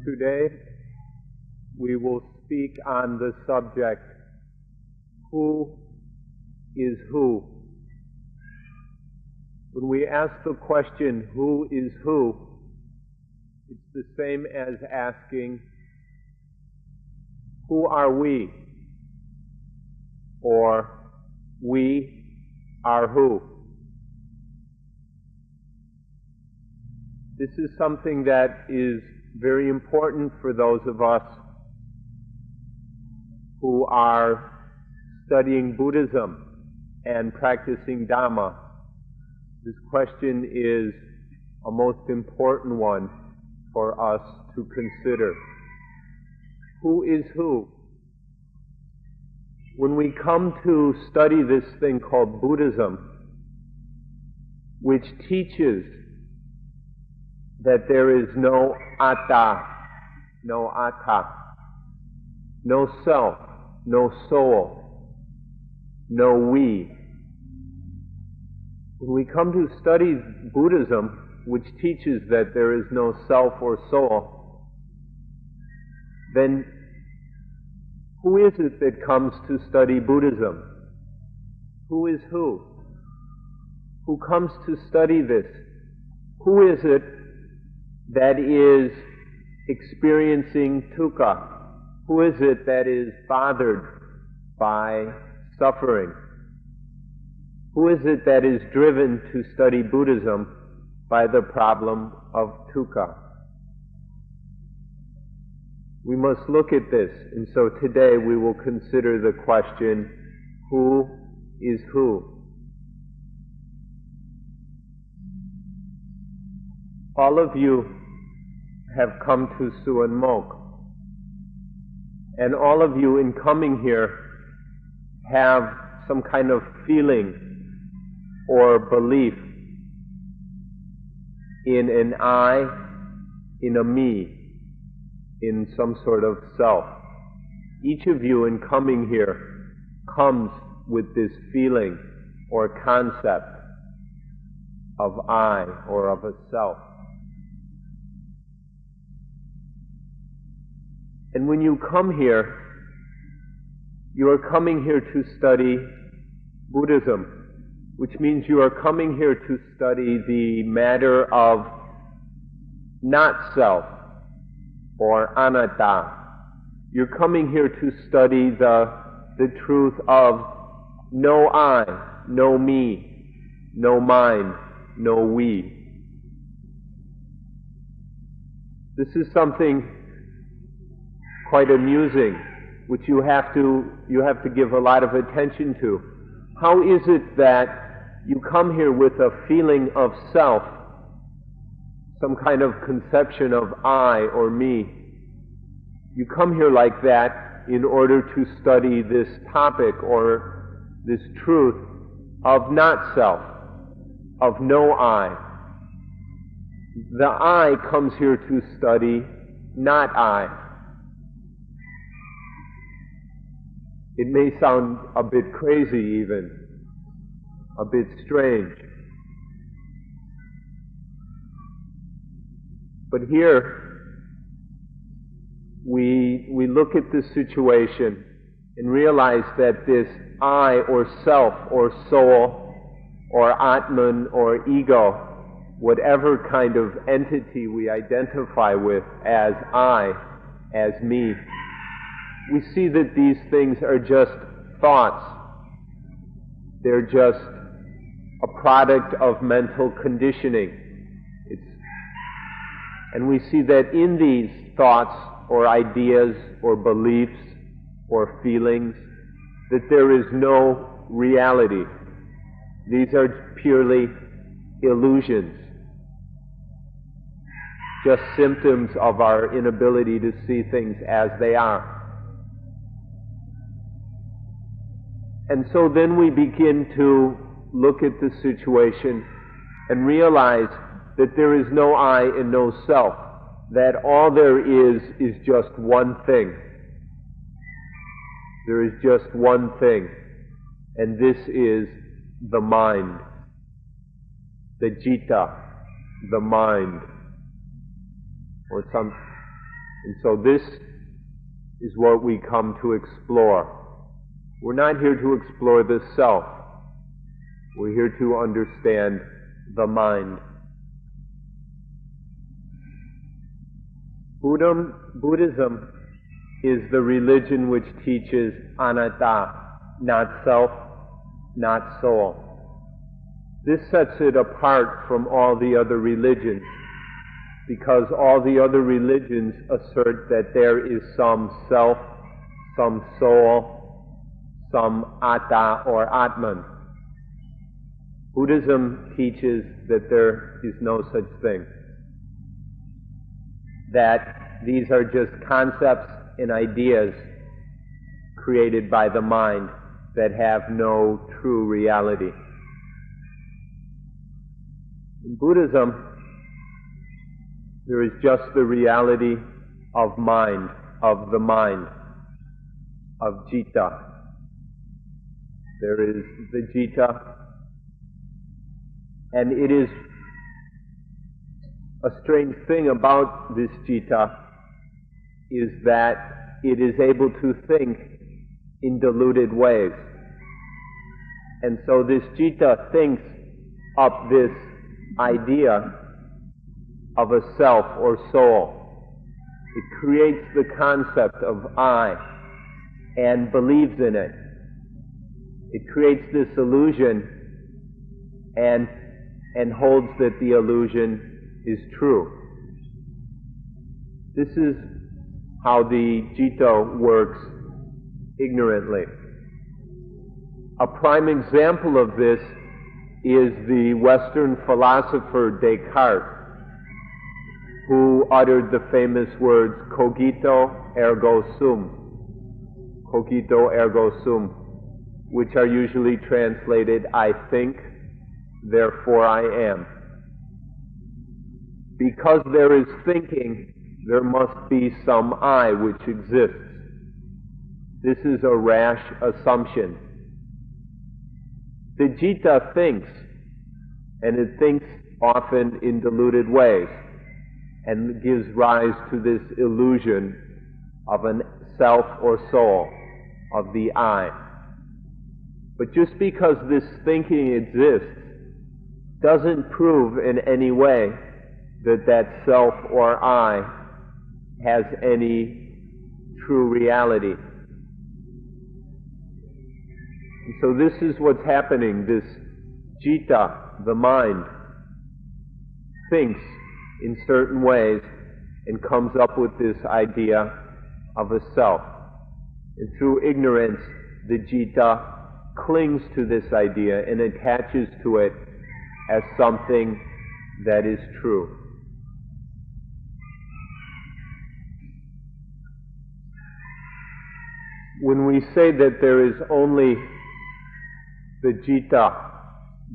Today we will speak on the subject, who is who? When we ask the question, who is who, it's the same as asking, who are we? Or, we are who? This is something that is very important for those of us who are studying Buddhism and practicing Dhamma. This question is a most important one for us to consider. Who is who? When we come to study this thing called Buddhism, which teaches that there is no atta, no self, no soul, no we. When we come to study Buddhism, which teaches that there is no self or soul, then who is it that comes to study Buddhism? Who is who? Who comes to study this? Who is it that is experiencing dukkha? Who is it that is bothered by suffering? Who is it that is driven to study Buddhism by the problem of dukkha? We must look at this, and so today we will consider the question, who is who? All of you have come to Suan Mokkh, and all of you in coming here have some kind of feeling or belief in an I, in a me, in some sort of self. Each of you in coming here comes with this feeling or concept of I or of a self. And when you come here, you are coming here to study Buddhism, which means you are coming here to study the matter of not self or anatta. You're coming here to study the truth of no I, no me, no mine, no we. This is something quite amusing, which you have to give a lot of attention to. How is it that you come here with a feeling of self, some kind of conception of I or me? You come here like that in order to study this topic or this truth of not self, of no I. The I comes here to study not I. It may sound a bit crazy even, a bit strange. But here, we look at this situation and realize that this I or self or soul or Atman or ego, whatever kind of entity we identify with as I, as me, we see that these things are just thoughts. They're just a product of mental conditioning. And we see that in these thoughts or ideas or beliefs or feelings, that there is no reality. These are purely illusions, just symptoms of our inability to see things as they are. And so then we begin to look at the situation and realize that there is no I and no self, that all there is just one thing. There is just one thing, and this is the mind, the citta, the mind, or And so this is what we come to explore. We're not here to explore the self. We're here to understand the mind. Buddhism is the religion which teaches anatta, not self, not soul. This sets it apart from all the other religions, because all the other religions assert that there is some self, some soul, some atta or atman. Buddhism teaches that there is no such thing, that these are just concepts and ideas created by the mind that have no true reality. In Buddhism, there is just the reality of mind, of the mind, of citta. There is the citta, and it is a strange thing about this citta is that it is able to think in diluted ways. And so this citta thinks up this idea of a self or soul. It creates the concept of I and believes in it. It creates this illusion and holds that the illusion is true. This is how the citta works ignorantly. A prime example of this is the Western philosopher Descartes, who uttered the famous words, cogito ergo sum, which are usually translated, I think, therefore I am. Because there is thinking, there must be some I which exists. This is a rash assumption. The citta thinks, and it thinks often in diluted ways, and gives rise to this illusion of an self or soul, of the I. But just because this thinking exists doesn't prove in any way that that self or I has any true reality. And so this is what's happening. This citta, the mind, thinks in certain ways and comes up with this idea of a self. And through ignorance, the citta clings to this idea and attaches to it as something that is true. When we say that there is only the citta,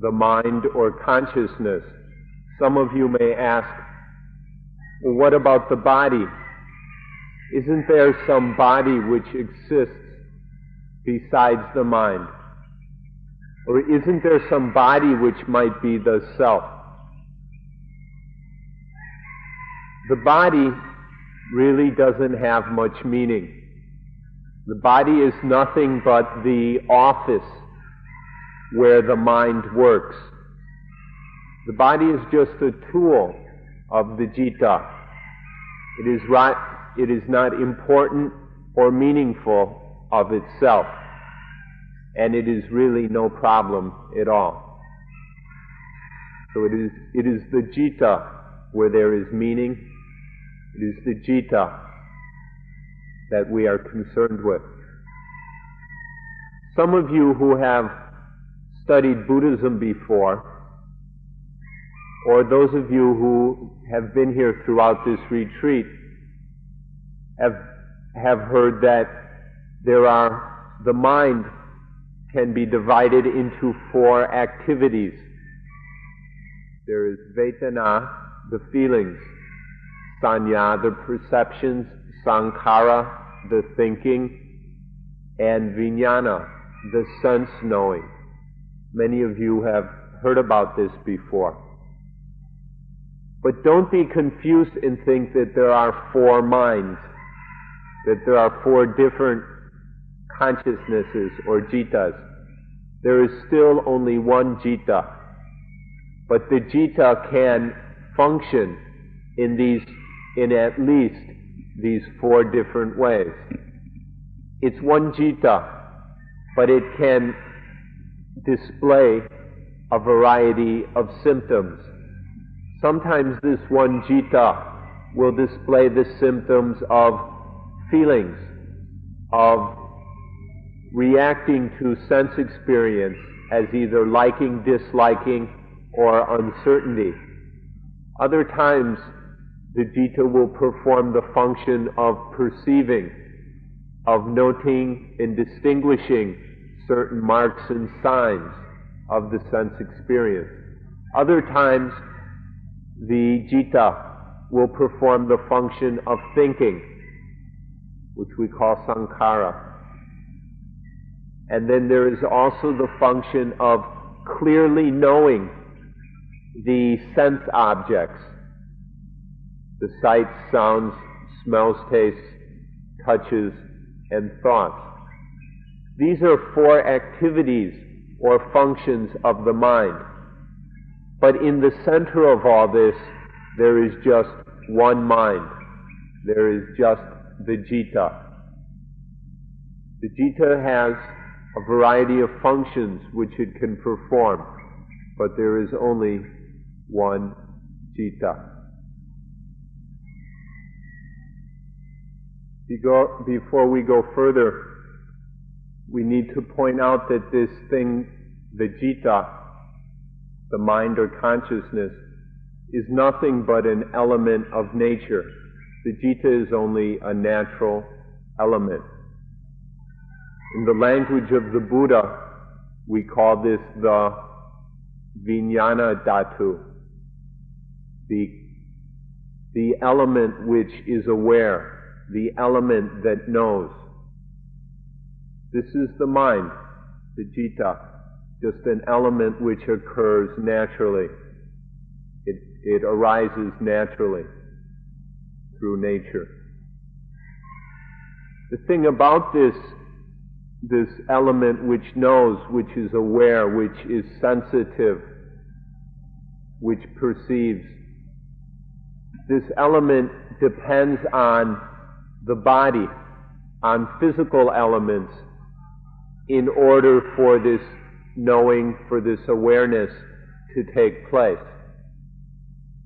the mind or consciousness, some of you may ask, well, what about the body? Isn't there some body which exists besides the mind? Or isn't there some body which might be the self? The body really doesn't have much meaning. The body is nothing but the office where the mind works. The body is just a tool of the citta. It is not important or meaningful of itself, and it is really no problem at all. So it is the citta where there is meaning. It is the citta that we are concerned with. Some of you who have studied Buddhism before, or those of you who have been here throughout this retreat, have heard that the mind can be divided into 4 activities. There is Vedana, the feelings, Sanya, the perceptions, Sankhara, the thinking, and Vijnana, the sense knowing. Many of you have heard about this before. But don't be confused and think that there are four minds, that there are four different consciousnesses or jittas. There is still only one jitta, but the jitta can function in at least these four different ways. It's one jitta, but it can display a variety of symptoms. Sometimes this one jitta will display the symptoms of feelings, of reacting to sense experience as either liking, disliking, or uncertainty. Other times, the jitta will perform the function of perceiving, of noting and distinguishing certain marks and signs of the sense experience. Other times, the jitta will perform the function of thinking, which we call sankhara. And then there is also the function of clearly knowing the sense objects, the sights, sounds, smells, tastes, touches, and thoughts. These are four activities or functions of the mind. But in the center of all this, there is just one mind. There is just the jitta. The jitta has a variety of functions which it can perform, but there is only one jitta. Before we go further, we need to point out that this thing, the jitta, the mind or consciousness, is nothing but an element of nature. The jitta is only a natural element. In the language of the Buddha, we call this the vijnana dhatu, the element which is aware, the element that knows. This is the mind, the jitta, just an element which occurs naturally. It arises naturally through nature. The thing about this element which knows, which is aware, which is sensitive, which perceives, this element depends on the body, on physical elements, in order for this knowing, for this awareness to take place.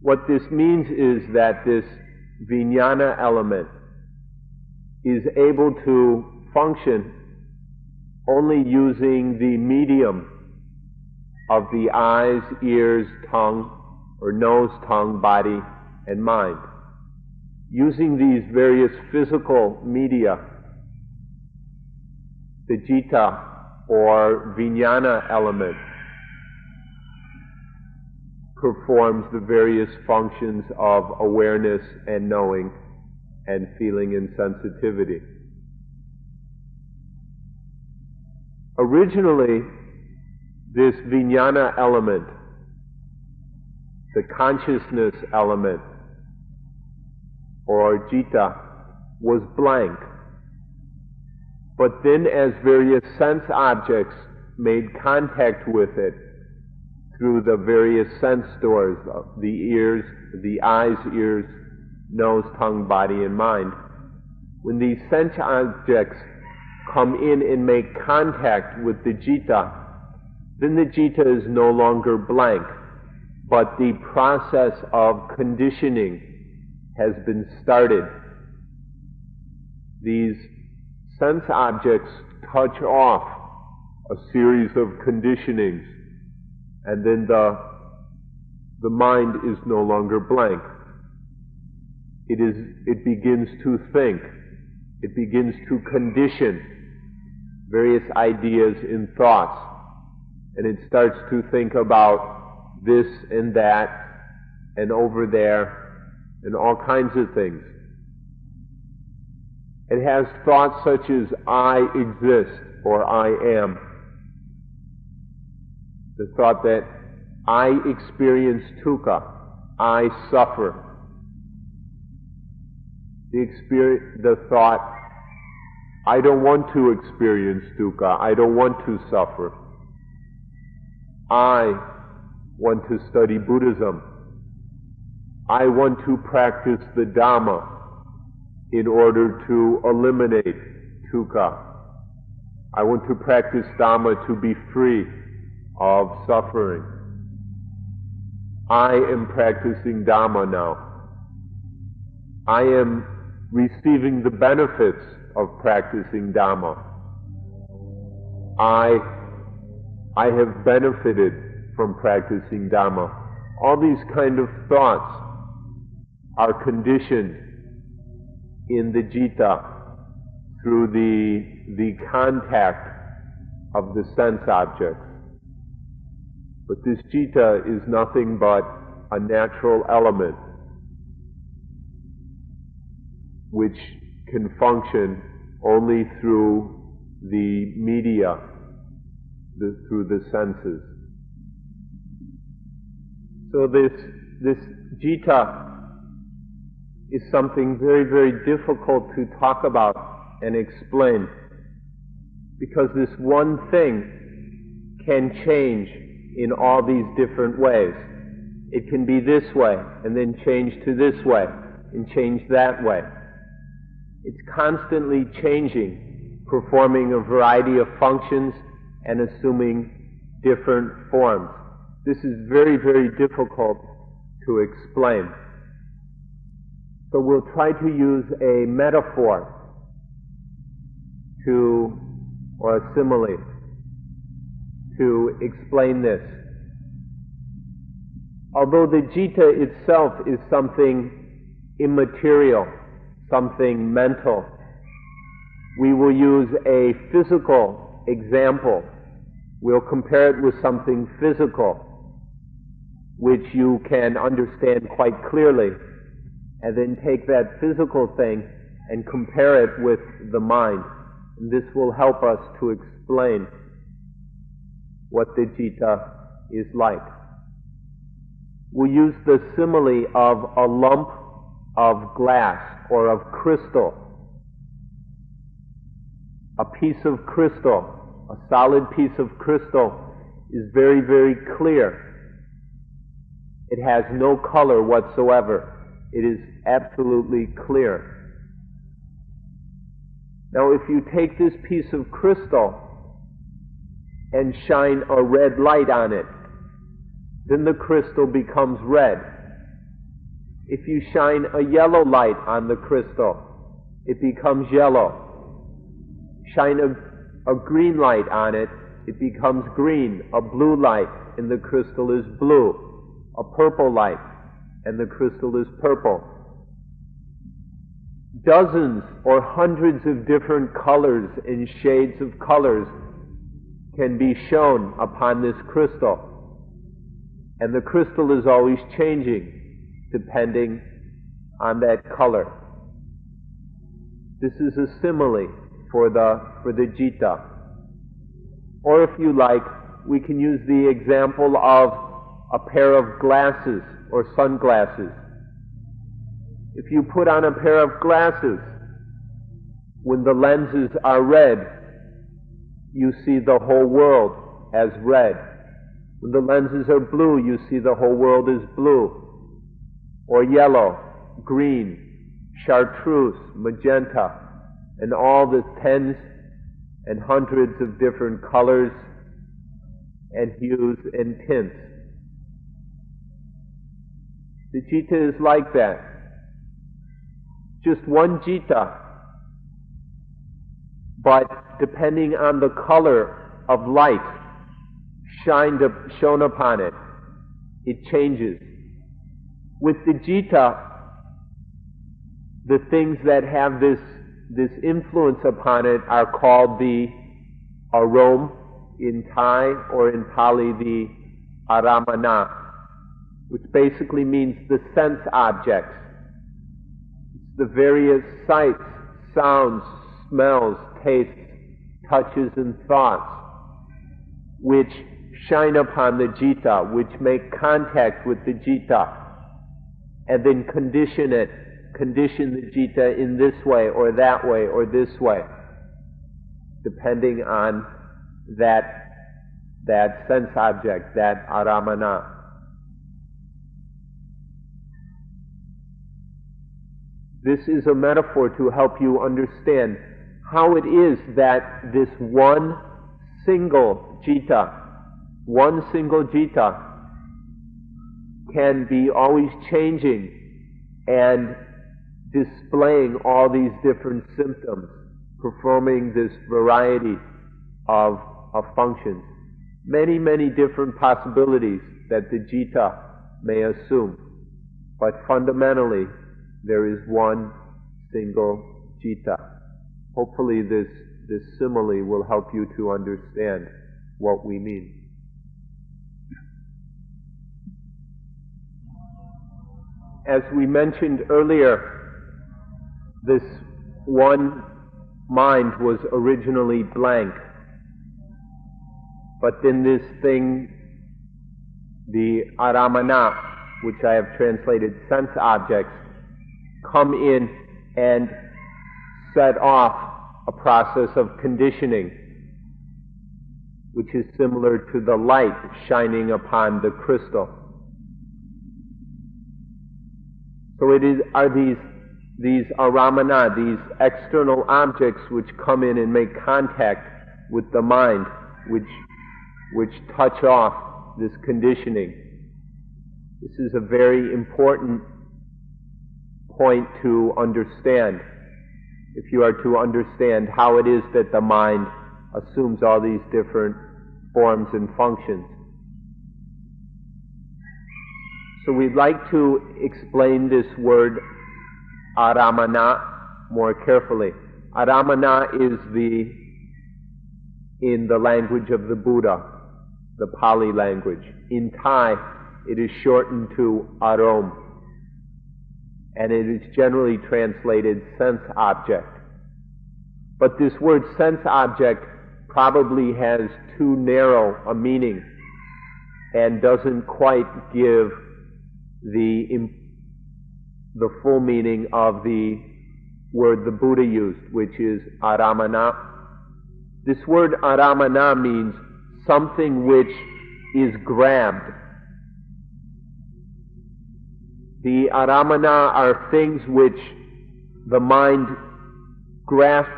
What this means is that this vijnana element is able to function only using the medium of the eyes, ears, tongue, or nose, tongue, body, and mind. Using these various physical media, the jitta or vijnana element performs the various functions of awareness and knowing and feeling and sensitivity. Originally, this vijnana element, the consciousness element, or jitta, was blank. But then as various sense objects made contact with it through the various sense doors, the eyes, ears, nose, tongue, body, and mind, when these sense objects come in and make contact with the jitta, then the jitta is no longer blank, but the process of conditioning has been started. These sense objects touch off a series of conditionings, and then the mind is no longer blank. It begins to think. It begins to condition various ideas and thoughts, and it starts to think about this and that and over there and all kinds of things. It has thoughts such as I exist or I am. The thought that I experience dukkha, I suffer. The thought, I don't want to experience dukkha, I don't want to suffer. I want to study Buddhism. I want to practice the Dhamma in order to eliminate dukkha. I want to practice Dhamma to be free of suffering. I am practicing Dhamma now. I am receiving the benefits of practicing Dhamma. I have benefited from practicing Dhamma. All these kind of thoughts are conditioned in the citta through the contact of the sense objects. But this citta is nothing but a natural element which can function only through the media, through the senses. So this citta is something very, very difficult to talk about and explain, because this one thing can change in all these different ways. It can be this way, and then change to this way, and change that way. It's constantly changing, performing a variety of functions and assuming different forms. This is very, very difficult to explain. So we'll try to use a metaphor or a simile to explain this. Although the citta itself is something immaterial, something mental, we will use a physical example. We'll compare it with something physical, which you can understand quite clearly, and then take that physical thing and compare it with the mind. And this will help us to explain what the citta is like. We'll use the simile of a lump of glass or of crystal. A piece of crystal, a solid piece of crystal, is very, very clear. It has no color whatsoever. It is absolutely clear. Now, if you take this piece of crystal and shine a red light on it, then the crystal becomes red. If you shine a yellow light on the crystal, it becomes yellow. Shine a green light on it, it becomes green. A blue light, and the crystal is blue. A purple light, and the crystal is purple. Dozens or hundreds of different colors and shades of colors can be shown upon this crystal. And the crystal is always changing depending on that color. This is a simile for the citta. Or if you like, we can use the example of a pair of glasses or sunglasses. If you put on a pair of glasses, when the lenses are red, you see the whole world as red. When the lenses are blue, you see the whole world as blue. Or yellow, green, chartreuse, magenta, and all the tens and hundreds of different colors and hues and tints. The citta is like that. Just one citta, but depending on the color of light shone upon it, it changes. With the citta, the things that have this influence upon it are called the aroma in Thai, or in Pali the aramana, which basically means the sense objects. It's the various sights, sounds, smells, tastes, touches, and thoughts which shine upon the citta, which make contact with the citta, and then condition the citta in this way or this way, depending on that sense object, that aramana. This is a metaphor to help you understand how it is that this one single citta can be always changing and displaying all these different symptoms, performing this variety of functions. Many, many different possibilities that the citta may assume. But fundamentally, there is one single citta. Hopefully this simile will help you to understand what we mean. As we mentioned earlier, this one mind was originally blank. But then this thing, the aramana, which I have translated sense objects, come in and set off a process of conditioning, which is similar to the light shining upon the crystal. So are these aramana, these external objects which come in and make contact with the mind, which touch off this conditioning. This is a very important point to understand if you are to understand how it is that the mind assumes all these different forms and functions. So we'd like to explain this word aramana more carefully. Aramana is in the language of the Buddha, the Pali language. In Thai, it is shortened to arom, and it is generally translated sense object. But this word sense object probably has too narrow a meaning and doesn't quite give the full meaning of the word the Buddha used, which is aramana. This word aramana means something which is grabbed. The aramana are things which the mind grasps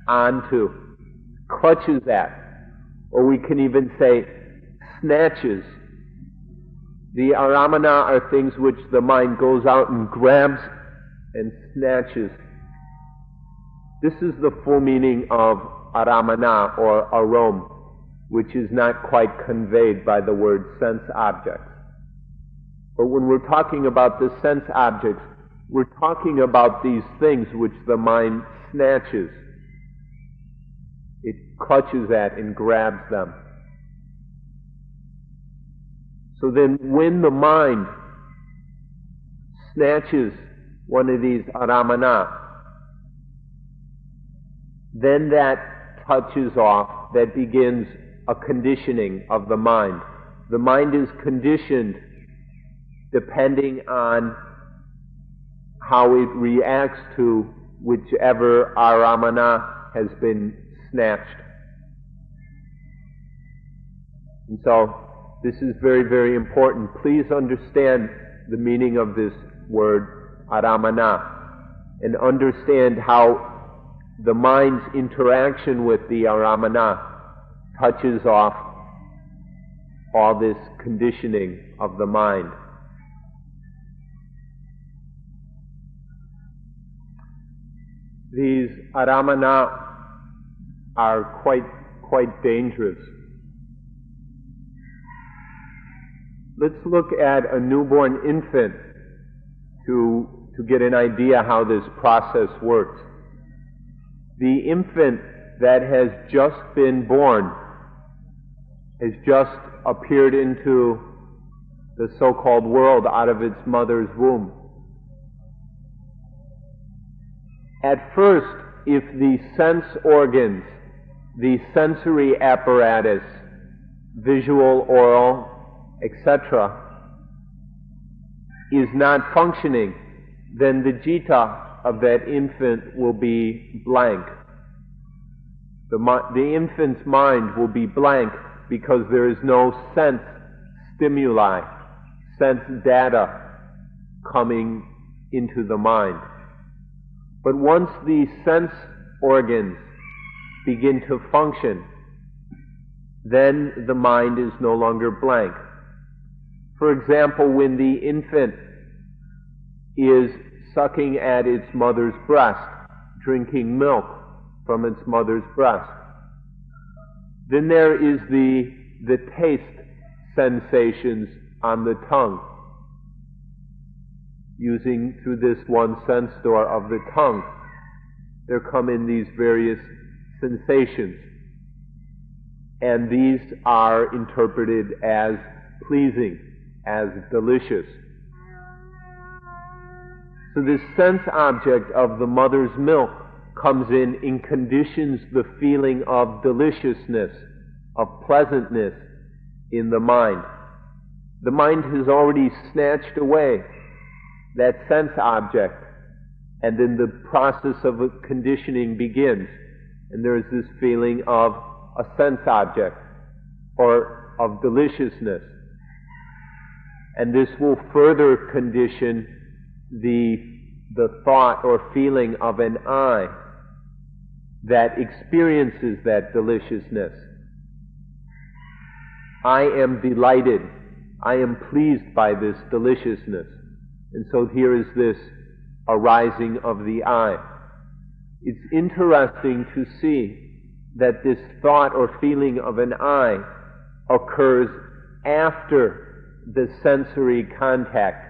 onto, clutches at, or we can even say snatches. The aramana are things which the mind goes out and grabs and snatches. This is the full meaning of aramana or arom, which is not quite conveyed by the word sense objects. But when we're talking about the sense objects, we're talking about these things which the mind snatches. It clutches at and grabs them. So then when the mind snatches one of these aramana, then that touches off, that begins a conditioning of the mind. The mind is conditioned depending on how it reacts to whichever aramana has been snatched. And so this is very, very important. Please understand the meaning of this word aramana and understand how the mind's interaction with the aramana touches off all this conditioning of the mind. These aramana are quite dangerous. Let's look at a newborn infant to get an idea how this process works. The infant that has just been born, has just appeared into the so-called world out of its mother's womb. At first, if the sense organs, the sensory apparatus, visual, oral, etc., is not functioning, then the citta of that infant will be blank. The infant's mind will be blank because there is no sense stimuli, sense data coming into the mind. But once these sense organs begin to function, then the mind is no longer blank. For example, when the infant is sucking at its mother's breast, drinking milk from its mother's breast, then there is the taste sensations on the tongue, using through this one sense door of the tongue. There come in these various sensations, and these are interpreted as pleasing, as delicious. So this sense object of the mother's milk comes in conditions the feeling of deliciousness, of pleasantness in the mind. The mind has already snatched away that sense object, and then the process of conditioning begins, and there is this feeling of a sense object or of deliciousness. And this will further condition the thought or feeling of an I that experiences that deliciousness. I am delighted. I am pleased by this deliciousness. And so here is this arising of the I. It's interesting to see that this thought or feeling of an I occurs after the sensory contact.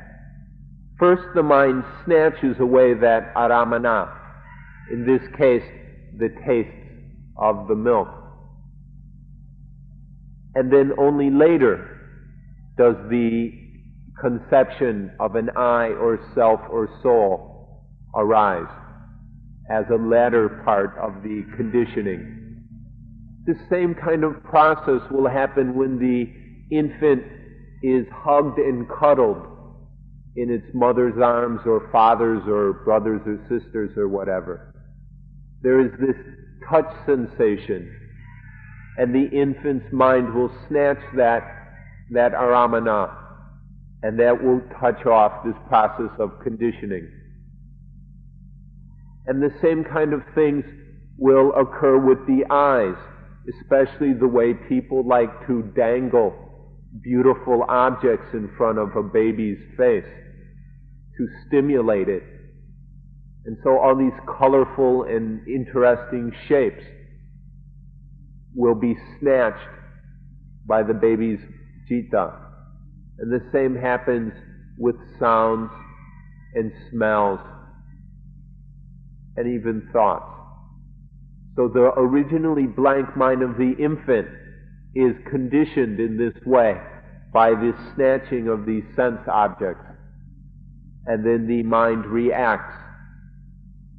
First, the mind snatches away that aramana, in this case, the taste of the milk. And then only later does the conception of an I or self or soul arise as a latter part of the conditioning. The same kind of process will happen when the infant is hugged and cuddled in its mother's arms or father's or brothers or sisters or whatever. There is this touch sensation, and the infant's mind will snatch that aramana, and that will touch off this process of conditioning. And the same kind of things will occur with the eyes, especially the way people like to dangle beautiful objects in front of a baby's face to stimulate it. And so all these colorful and interesting shapes will be snatched by the baby's citta. And the same happens with sounds and smells and even thoughts. So the originally blank mind of the infant is conditioned in this way by this snatching of these sense objects. And then the mind reacts.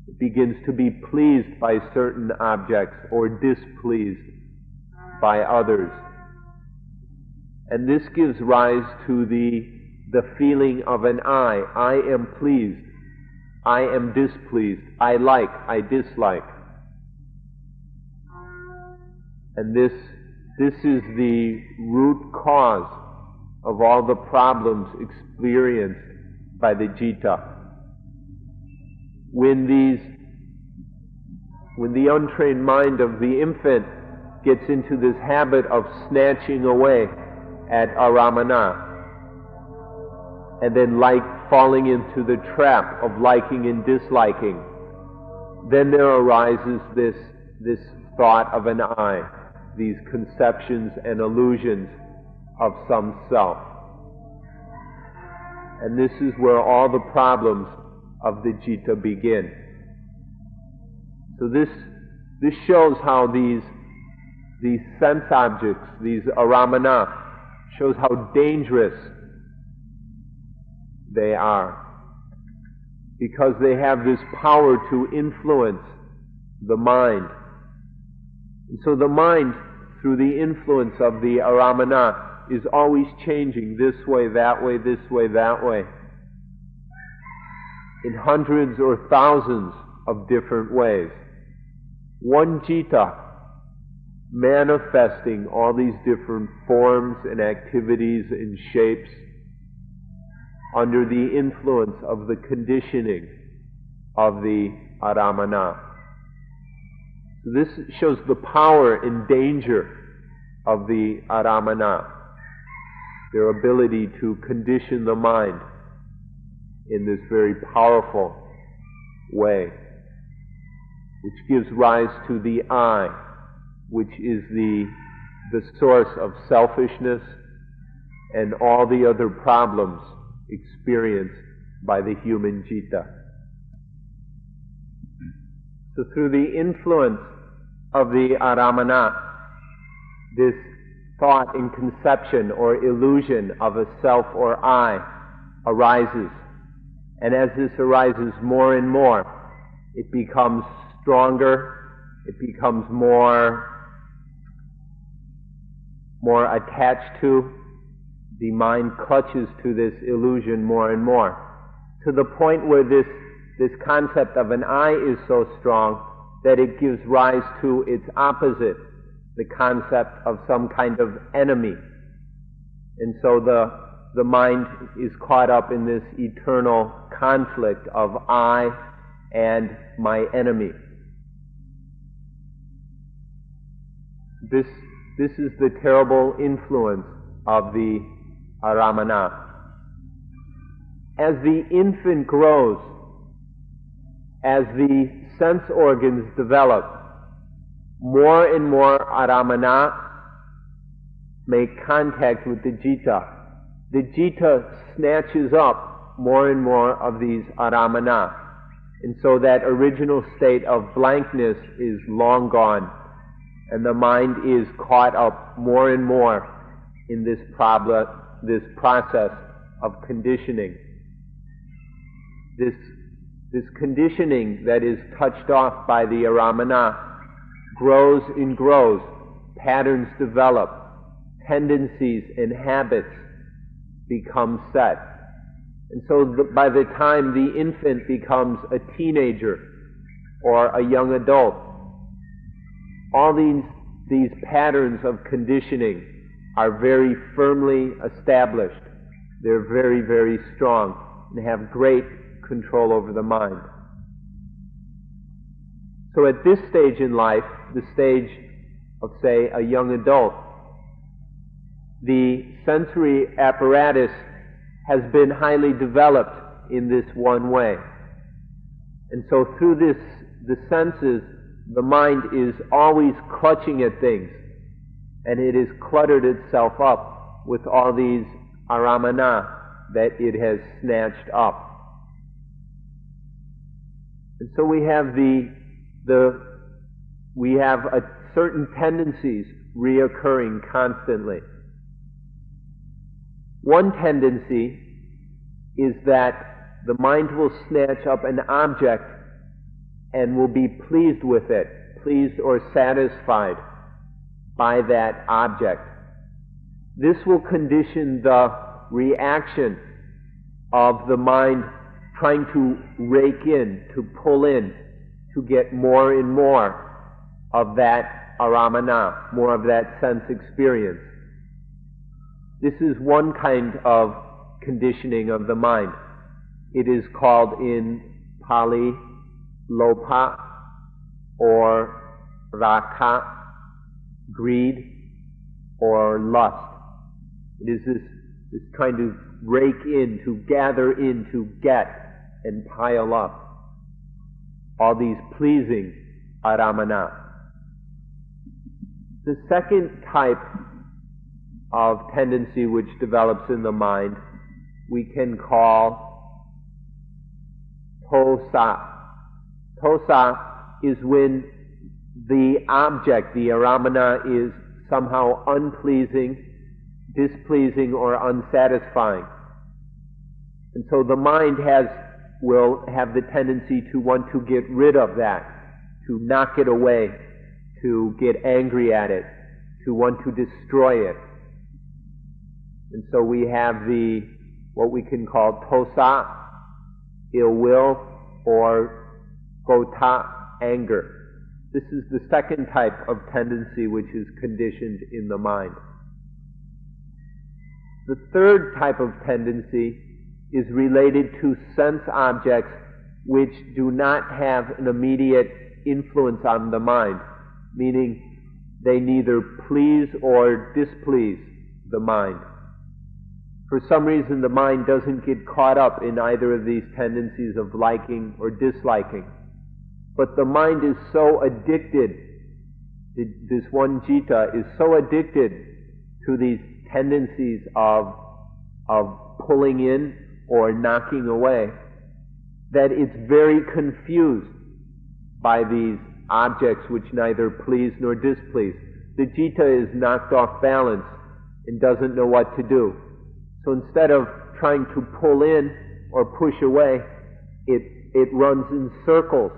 It begins to be pleased by certain objects or displeased by others. And this gives rise to the feeling of an I. I am pleased. I am displeased. I like. I dislike. And this is the root cause of all the problems experienced by the citta. When the untrained mind of the infant gets into this habit of snatching away at aramana, and then falling into the trap of liking and disliking, then there arises this thought of an I, these conceptions and illusions of some self. And this is where all the problems of the citta begin. So this shows how these sense objects, these aramana, shows how dangerous they are, because they have this power to influence the mind. And so the mind, through the influence of the aramana, is always changing this way, that way, this way, that way. in hundreds or thousands of different ways. One citta manifesting all these different forms and activities and shapes under the influence of the conditioning of the aramana. So this shows the power and danger of the aramana, their ability to condition the mind in this very powerful way, which gives rise to the I, which is the source of selfishness and all the other problems experienced by the human citta. So through the influence of the aramana, this thought and conception or illusion of a self or I arises. And as this arises more and more, it becomes stronger, it becomes more attached to, the mind clutches to this illusion more and more, to the point where this concept of an I is so strong that it gives rise to its opposite, the concept of some kind of enemy. And so the mind is caught up in this eternal conflict of I and my enemy. This is the terrible influence of the aramana. As the infant grows, as the sense organs develop, more and more aramana make contact with the citta. The citta snatches up more and more of these aramana. And so that original state of blankness is long gone, and the mind is caught up more and more in this process of conditioning. This conditioning that is touched off by the aramana grows and grows, patterns develop, tendencies and habits become set. And so by the time the infant becomes a teenager or a young adult, all these patterns of conditioning are very firmly established. They're very, very strong and have great control over the mind. So at this stage in life, the stage of, say, a young adult, the sensory apparatus has been highly developed in this one way. And so through the senses, the mind is always clutching at things, and it has cluttered itself up with all these aramana that it has snatched up. And so we have certain tendencies reoccurring constantly. One tendency is that the mind will snatch up an object and will be pleased with it, pleased or satisfied by that object. This will condition the reaction of the mind trying to rake in, to pull in, to get more and more of that aramana, more of that sense experience. This is one kind of conditioning of the mind. It is called in Pali lobha or raka, greed or lust. It is this trying to rake in, to gather in, to get and pile up all these pleasing aramana. The second type of tendency which develops in the mind we can call tosa. Tosa is when the object, the aramana, is somehow unpleasing, displeasing, or unsatisfying. And so the mind will have the tendency to want to get rid of that, to knock it away, to get angry at it, to want to destroy it. And so we have what we can call tosa, ill will, or gota, anger. This is the second type of tendency which is conditioned in the mind. The third type of tendency is related to sense objects which do not have an immediate influence on the mind, meaning they neither please or displease the mind. For some reason, the mind doesn't get caught up in either of these tendencies of liking or disliking. But the mind is so addicted, this one citta is so addicted to these tendencies of pulling in or knocking away, that it's very confused by these objects which neither please nor displease. The citta is knocked off balance and doesn't know what to do. So instead of trying to pull in or push away, it runs in circles.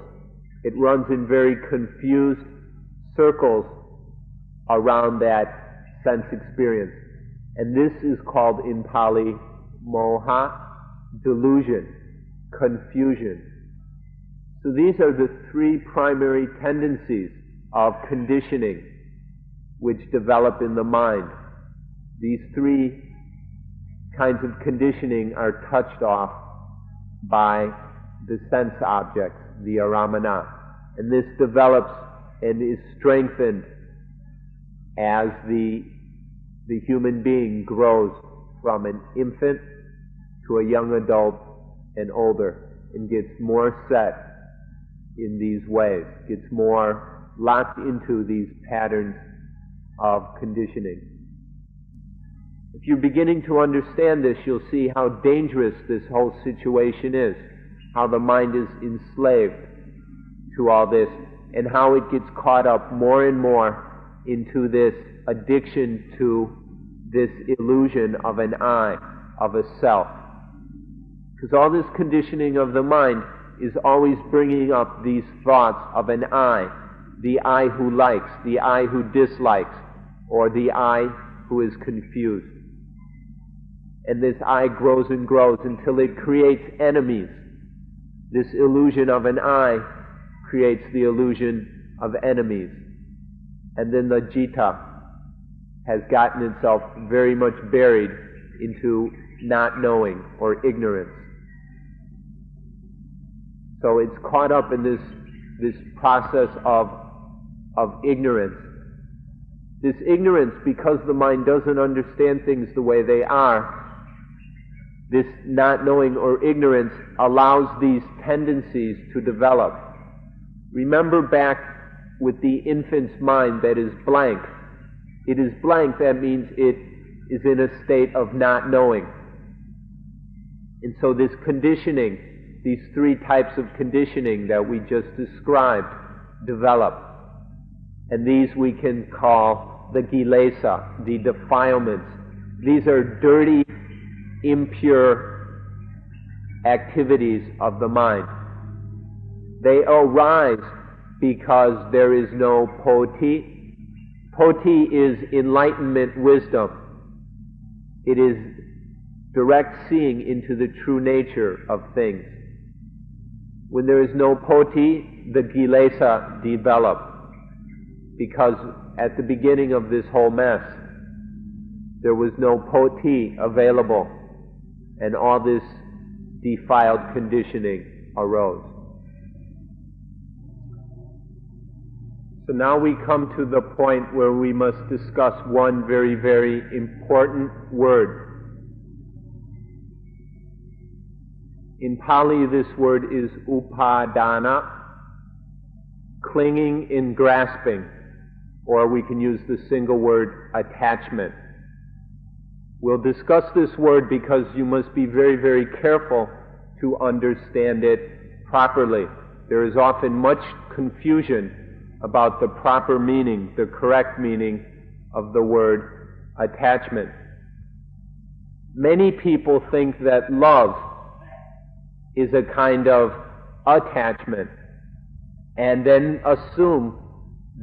It runs in very confused circles around that sense experience. And this is called in Pali moha, delusion, confusion. So these are the three primary tendencies of conditioning which develop in the mind. These three kinds of conditioning are touched off by the sense objects, the aramana. And this develops and is strengthened as the human being grows from an infant to a young adult and older, and gets more set in these ways, gets more locked into these patterns of conditioning. If you're beginning to understand this, you'll see how dangerous this whole situation is, how the mind is enslaved to all this, and how it gets caught up more and more into this addiction to this illusion of an I, of a self. Because all this conditioning of the mind is always bringing up these thoughts of an I, the I who likes, the I who dislikes, or the I who is confused. And this I grows and grows until it creates enemies. This illusion of an I creates the illusion of enemies. And then the citta has gotten itself very much buried into not knowing or ignorance. So it's caught up in this process of ignorance. This ignorance, because the mind doesn't understand things the way they are, this not knowing or ignorance allows these tendencies to develop. Remember back with the infant's mind that is blank. It is blank, that means it is in a state of not knowing. And so this conditioning, these three types of conditioning that we just described, develop. And these we can call the kilesa, the defilements. These are dirty, impure activities of the mind. They arise because there is no poti. Poti is enlightenment wisdom. It is direct seeing into the true nature of things. When there is no poti, the kilesa develop. Because at the beginning of this whole mess, there was no poti available, and all this defiled conditioning arose. So now we come to the point where we must discuss one very, very important word. In Pali, this word is upadana, clinging and grasping, or we can use the single word attachment. We'll discuss this word because you must be very, very careful to understand it properly. There is often much confusion about the proper meaning, the correct meaning of the word attachment. Many people think that love is a kind of attachment, and then assume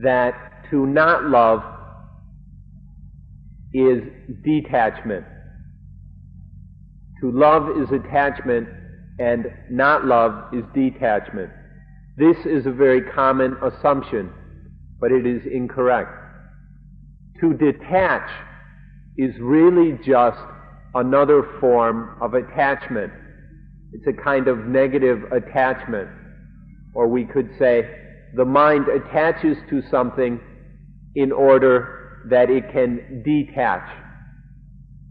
that to not love is detachment. To love is attachment, and not love is detachment. This is a very common assumption, but it is incorrect. To detach is really just another form of attachment. It's a kind of negative attachment. Or we could say the mind attaches to something in order that it can detach.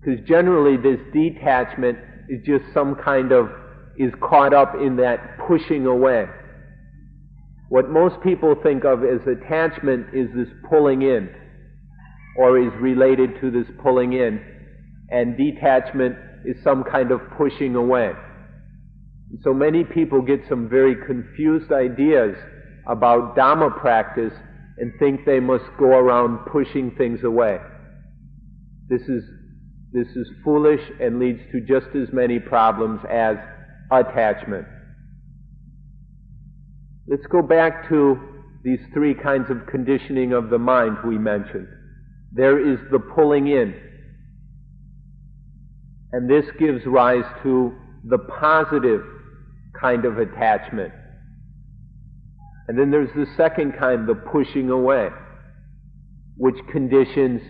Because generally this detachment is just is caught up in that pushing away. What most people think of as attachment is this pulling in, or is related to this pulling in, and detachment is some kind of pushing away. So many people get some very confused ideas about Dhamma practice and think they must go around pushing things away. This is foolish and leads to just as many problems as attachment. Let's go back to these three kinds of conditioning of the mind we mentioned. There is the pulling in, and this gives rise to the positive kind of attachment. And then there's the second kind, the pushing away, which conditions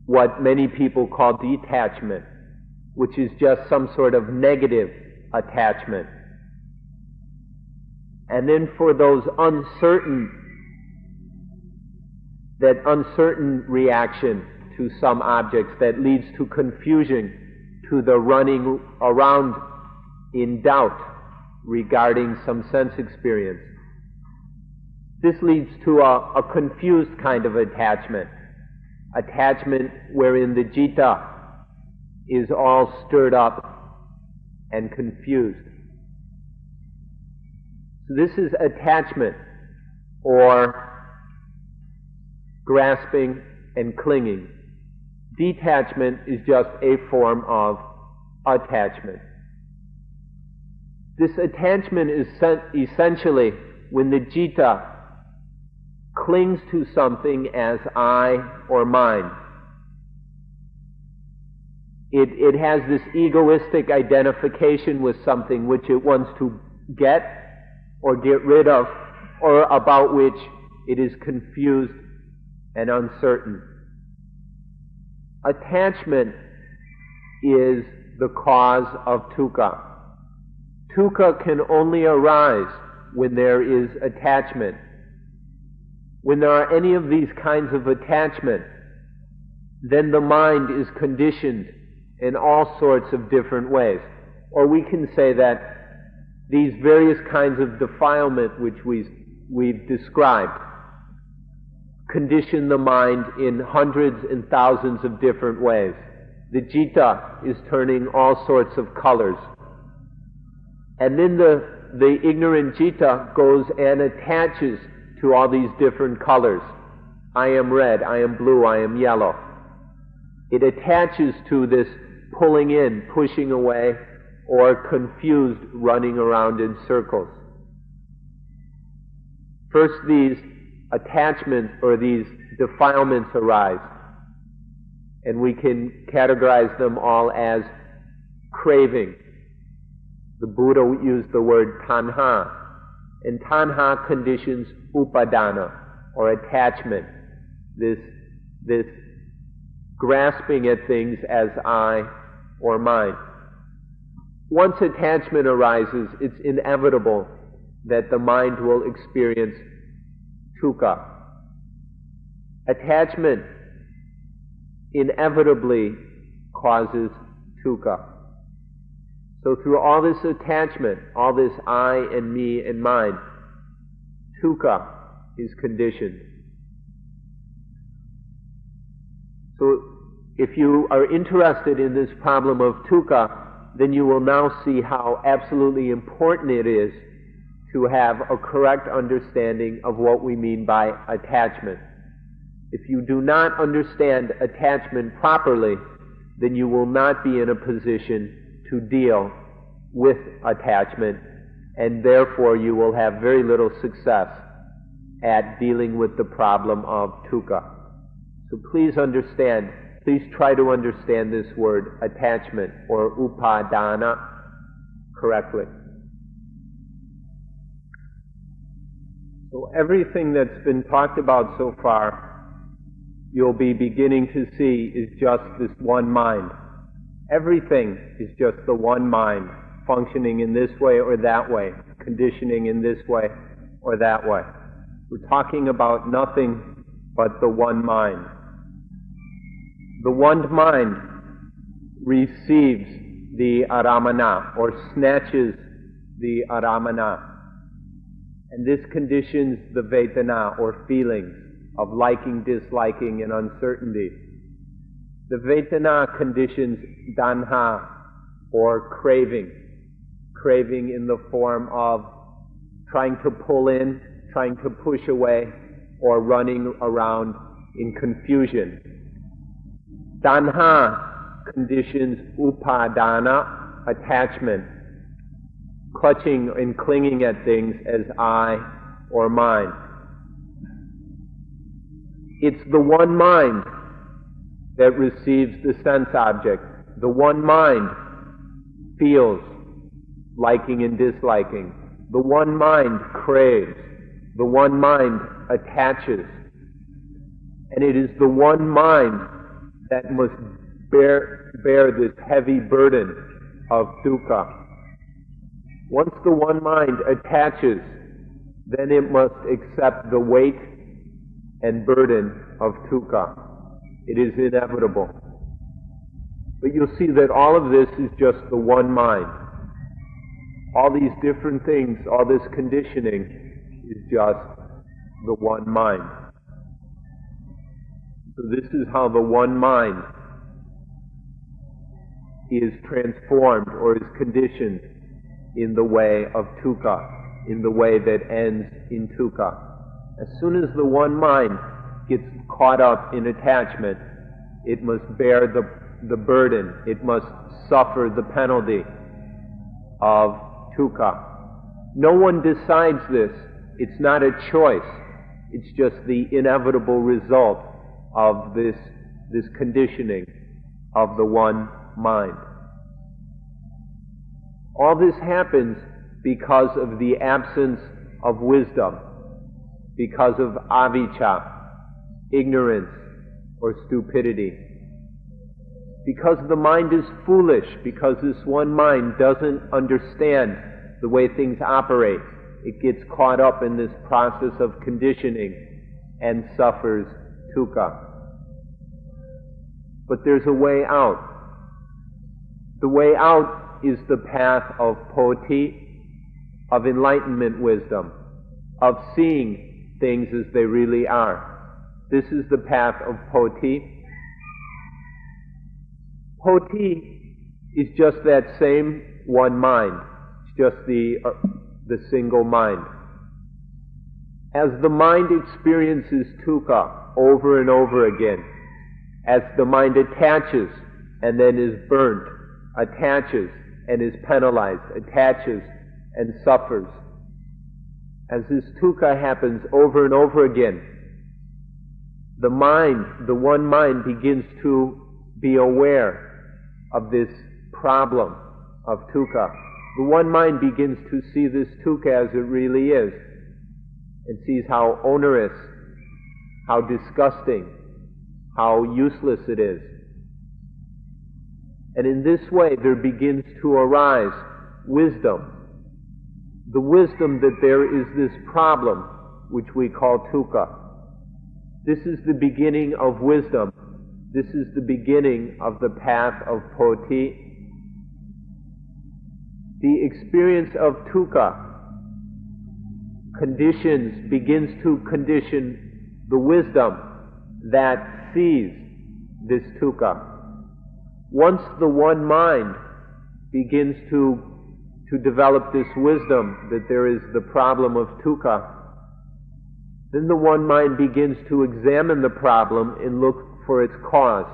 what many people call detachment, which is just some sort of negative attachment. And then for those that uncertain reaction to some objects that leads to confusion, to the running around in doubt regarding some sense experience. This leads to a confused kind of attachment wherein the citta is all stirred up and confused. So this is attachment, or grasping and clinging. Detachment is just a form of attachment. This attachment is essentially when the citta clings to something as I or mine. It has this egoistic identification with something which it wants to get or get rid of, or about which it is confused and uncertain. Attachment is the cause of dukkha. Dukkha can only arise when there is attachment. When there are any of these kinds of attachment, then the mind is conditioned in all sorts of different ways. Or we can say that these various kinds of defilement which we've described condition the mind in hundreds and thousands of different ways. The citta is turning all sorts of colors. And then the ignorant citta goes and attaches to all these different colors. I am red, I am blue, I am yellow. It attaches to this pulling in, pushing away, or confused running around in circles. First, these attachments or these defilements arise, and we can categorize them all as craving. The Buddha used the word tanha, and tanha conditions upadana, or attachment, this grasping at things as I or mine. Once attachment arises, it's inevitable that the mind will experience dukkha. Attachment inevitably causes dukkha. So through all this attachment, all this I and me and mine, dukkha is conditioned. So if you are interested in this problem of dukkha, then you will now see how absolutely important it is to have a correct understanding of what we mean by attachment. If you do not understand attachment properly, then you will not be in a position to deal with attachment, and therefore you will have very little success at dealing with the problem of dukkha. So please try to understand this word attachment, or upadana, correctly. So everything that's been talked about so far, you'll be beginning to see is just this one mind. Everything is just the one mind, functioning in this way or that way, conditioning in this way or that way. We're talking about nothing but the one mind. The one mind receives the aramana, or snatches the aramana. And this conditions the vedana, or feelings of liking, disliking, and uncertainty. The vedana conditions tanha, or craving. Craving in the form of trying to pull in, trying to push away, or running around in confusion. Tanha conditions upadana, attachment, clutching and clinging at things as I or mine. It's the one mind that receives the sense object. The one mind feels liking and disliking. The one mind craves. The one mind attaches. And it is the one mind that must bear this heavy burden of dukkha. Once the one mind attaches, then it must accept the weight and burden of dukkha. It is inevitable. But you'll see that all of this is just the one mind. All these different things, all this conditioning is just the one mind. So this is how the one mind is transformed or is conditioned in the way of dukkha, in the way that ends in dukkha. As soon as the one mind gets caught up in attachment, it must bear the burden, it must suffer the penalty of dukkha. No one decides this. It's not a choice. It's just the inevitable result of this conditioning of the one mind. All this happens because of the absence of wisdom, because of avijja, ignorance or stupidity. Because the mind is foolish, because this one mind doesn't understand the way things operate, it gets caught up in this process of conditioning and suffers dukkha. But there's a way out. The way out is the path of poti, of enlightenment wisdom, of seeing things as they really are. This is the path of poti. Poti is just that same one mind. It's just the single mind. As the mind experiences dukkha over and over again, as the mind attaches and then is burnt, attaches and is penalized, attaches and suffers, as this dukkha happens over and over again, the mind, the one mind, begins to be aware of this problem of dukkha. The one mind begins to see this dukkha as it really is, and sees how onerous, how disgusting, how useless it is. And in this way there begins to arise wisdom. The wisdom that there is this problem which we call dukkha. This is the beginning of wisdom. This is the beginning of the path of poti. The experience of dukkha begins to condition the wisdom that sees this dukkha. Once the one mind begins to develop this wisdom that there is the problem of dukkha, then the one mind begins to examine the problem and look for its cause.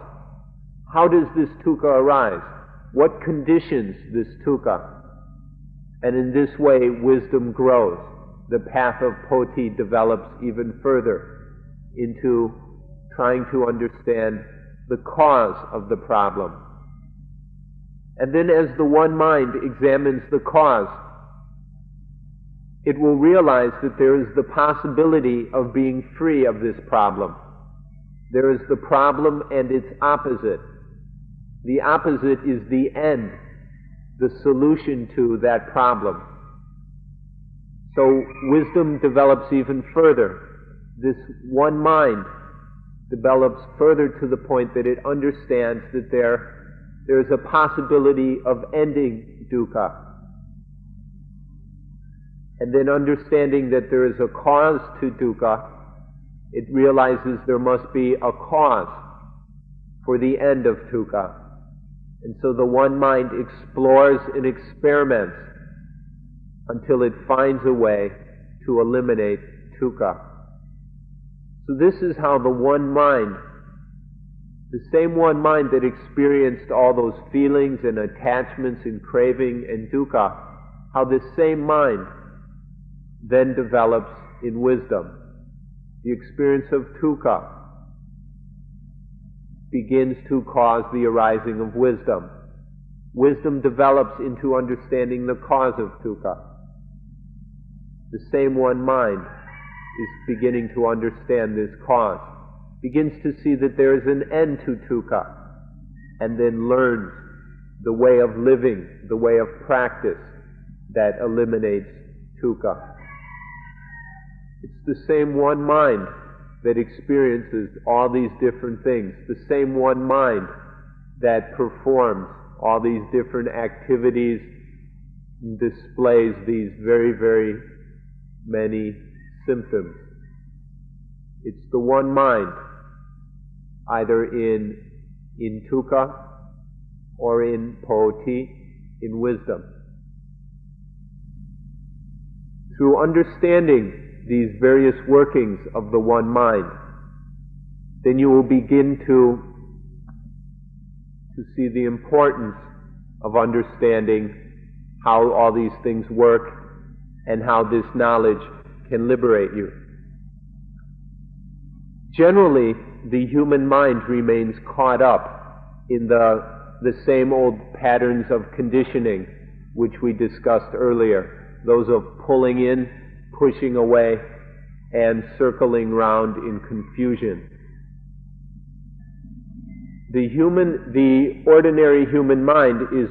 How does this dukkha arise? What conditions this dukkha? And in this way, wisdom grows. The path of poti develops even further into trying to understand the cause of the problem. And then as the one mind examines the cause, it will realize that there is the possibility of being free of this problem. There is the problem and its opposite. The opposite is the end, the solution to that problem. So wisdom develops even further. This one mind develops further to the point that it understands that there is a possibility of ending dukkha. And then understanding that there is a cause to dukkha, it realizes there must be a cause for the end of dukkha. And so the one mind explores and experiments until it finds a way to eliminate dukkha. So this is how the one mind, the same one mind that experienced all those feelings and attachments and craving and dukkha, how this same mind then develops in wisdom. The experience of dukkha begins to cause the arising of wisdom. Wisdom develops into understanding the cause of dukkha. The same one mind is beginning to understand this cause, begins to see that there is an end to dukkha, and then learns the way of living, the way of practice that eliminates dukkha. It's the same one mind that experiences all these different things, the same one mind that performs all these different activities and displays these very, very many symptoms. It's the one mind, either in dukkha or in poti, in wisdom. Through understanding these various workings of the one mind, then you will begin to see the importance of understanding how all these things work and how this knowledge can liberate you. Generally, the human mind remains caught up in the same old patterns of conditioning which we discussed earlier, those of pulling in, pushing away, and circling round in confusion. The ordinary human mind is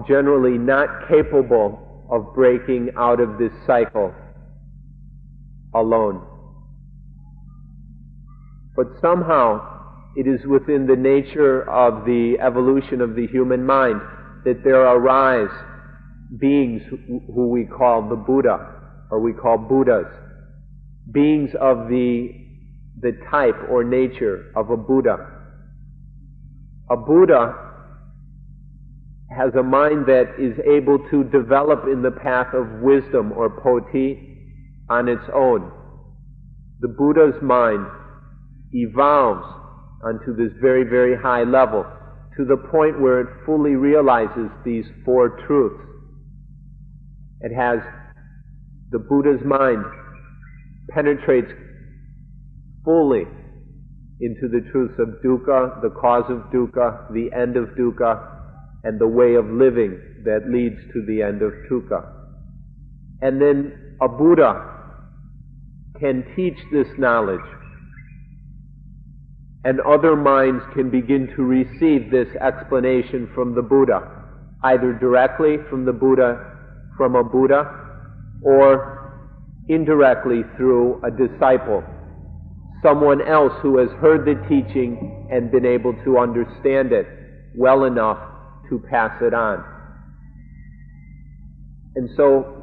generally not capable of breaking out of this cycle alone. But somehow it is within the nature of the evolution of the human mind that there arise beings who we call the Buddha, or we call Buddhas, beings of the type or nature of a Buddha. A Buddha has a mind that is able to develop in the path of wisdom or poti on its own. The Buddha's mind evolves onto this very, very high level to the point where it fully realizes these four truths. It has the Buddha's mind penetrates fully into the truths of dukkha, the cause of dukkha, the end of dukkha, and the way of living that leads to the end of dukkha. And then a Buddha can teach this knowledge, and other minds can begin to receive this explanation from the Buddha, either directly from the Buddha, from a Buddha, or indirectly through a disciple, someone else who has heard the teaching and been able to understand it well enough to pass it on. And so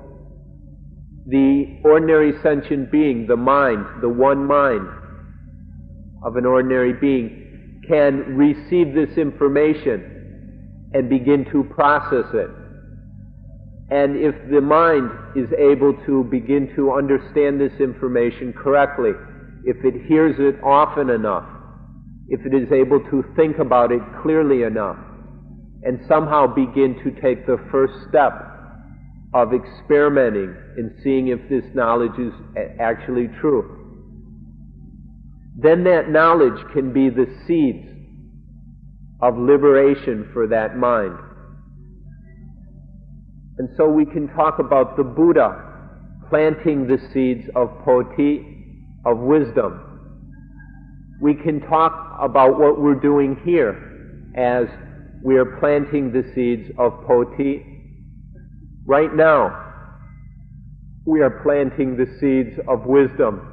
the ordinary sentient being, the mind, the one mind of an ordinary being, can receive this information and begin to process it. And if the mind is able to begin to understand this information correctly, if it hears it often enough, if it is able to think about it clearly enough, and somehow begin to take the first step of experimenting and seeing if this knowledge is actually true, then that knowledge can be the seeds of liberation for that mind. And so we can talk about the Buddha planting the seeds of Poti, of wisdom. We can talk about what we're doing here as we are planting the seeds of Poti. Right now, we are planting the seeds of wisdom.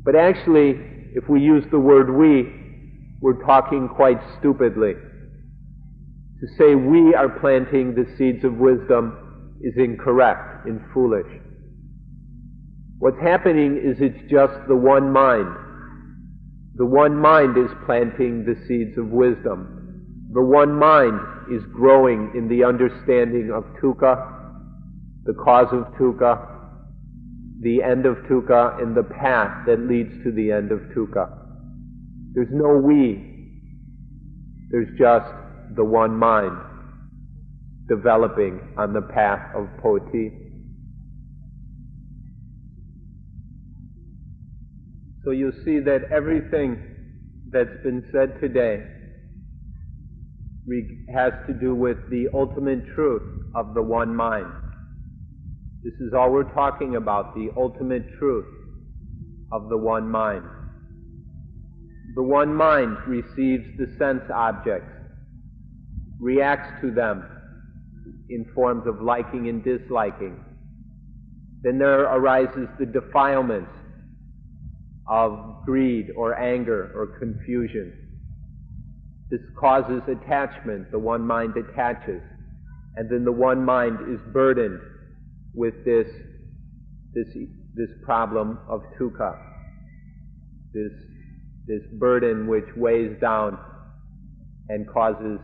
But actually, if we use the word we're talking quite stupidly. To say we are planting the seeds of wisdom is incorrect and foolish. What's happening is it's just the one mind. The one mind is planting the seeds of wisdom. The one mind is growing in the understanding of dukkha, the cause of dukkha, the end of dukkha, and the path that leads to the end of dukkha. There's no we. There's just the one mind developing on the path of Poti. So you'll see that everything that's been said today has to do with the ultimate truth of the one mind. This is all we're talking about, the ultimate truth of the one mind. The one mind receives the sense objects, reacts to them in forms of liking and disliking. Then there arises the defilements of greed or anger or confusion. This causes attachment. The one mind attaches. And then the one mind is burdened with this problem of dukkha, this burden which weighs down and causes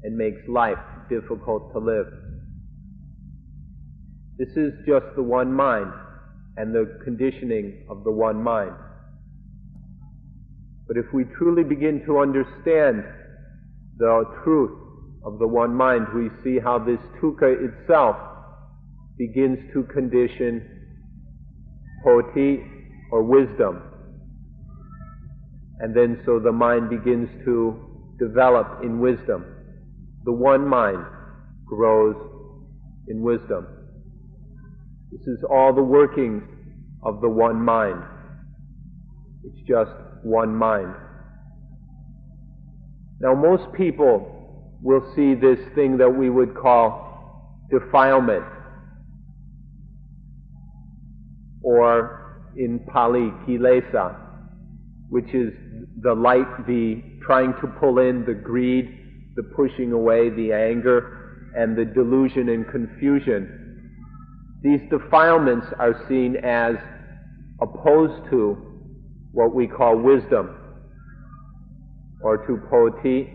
and makes life difficult to live. This is just the one mind and the conditioning of the one mind. But if we truly begin to understand the truth of the one mind, we see how this dukkha itself begins to condition Poti, or wisdom. And then so the mind begins to develop in wisdom. The one mind grows in wisdom. This is all the workings of the one mind. It's just one mind. Now most people will see this thing that we would call defilement, or in Pali, kilesa, which is the trying to pull in the greed, the pushing away, the anger, and the delusion and confusion. These defilements are seen as opposed to what we call wisdom, or to Poti.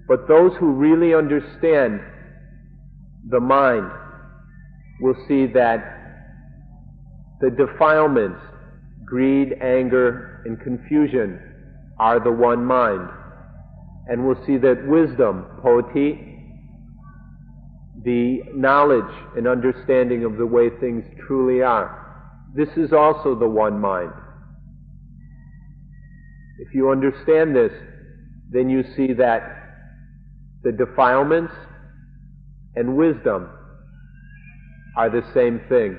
But those who really understand the mind will see that the defilements, greed, anger, and confusion, are the one mind. And we'll see that wisdom, Poti, the knowledge and understanding of the way things truly are, this is also the one mind. If you understand this, then you see that the defilements and wisdom are the same thing.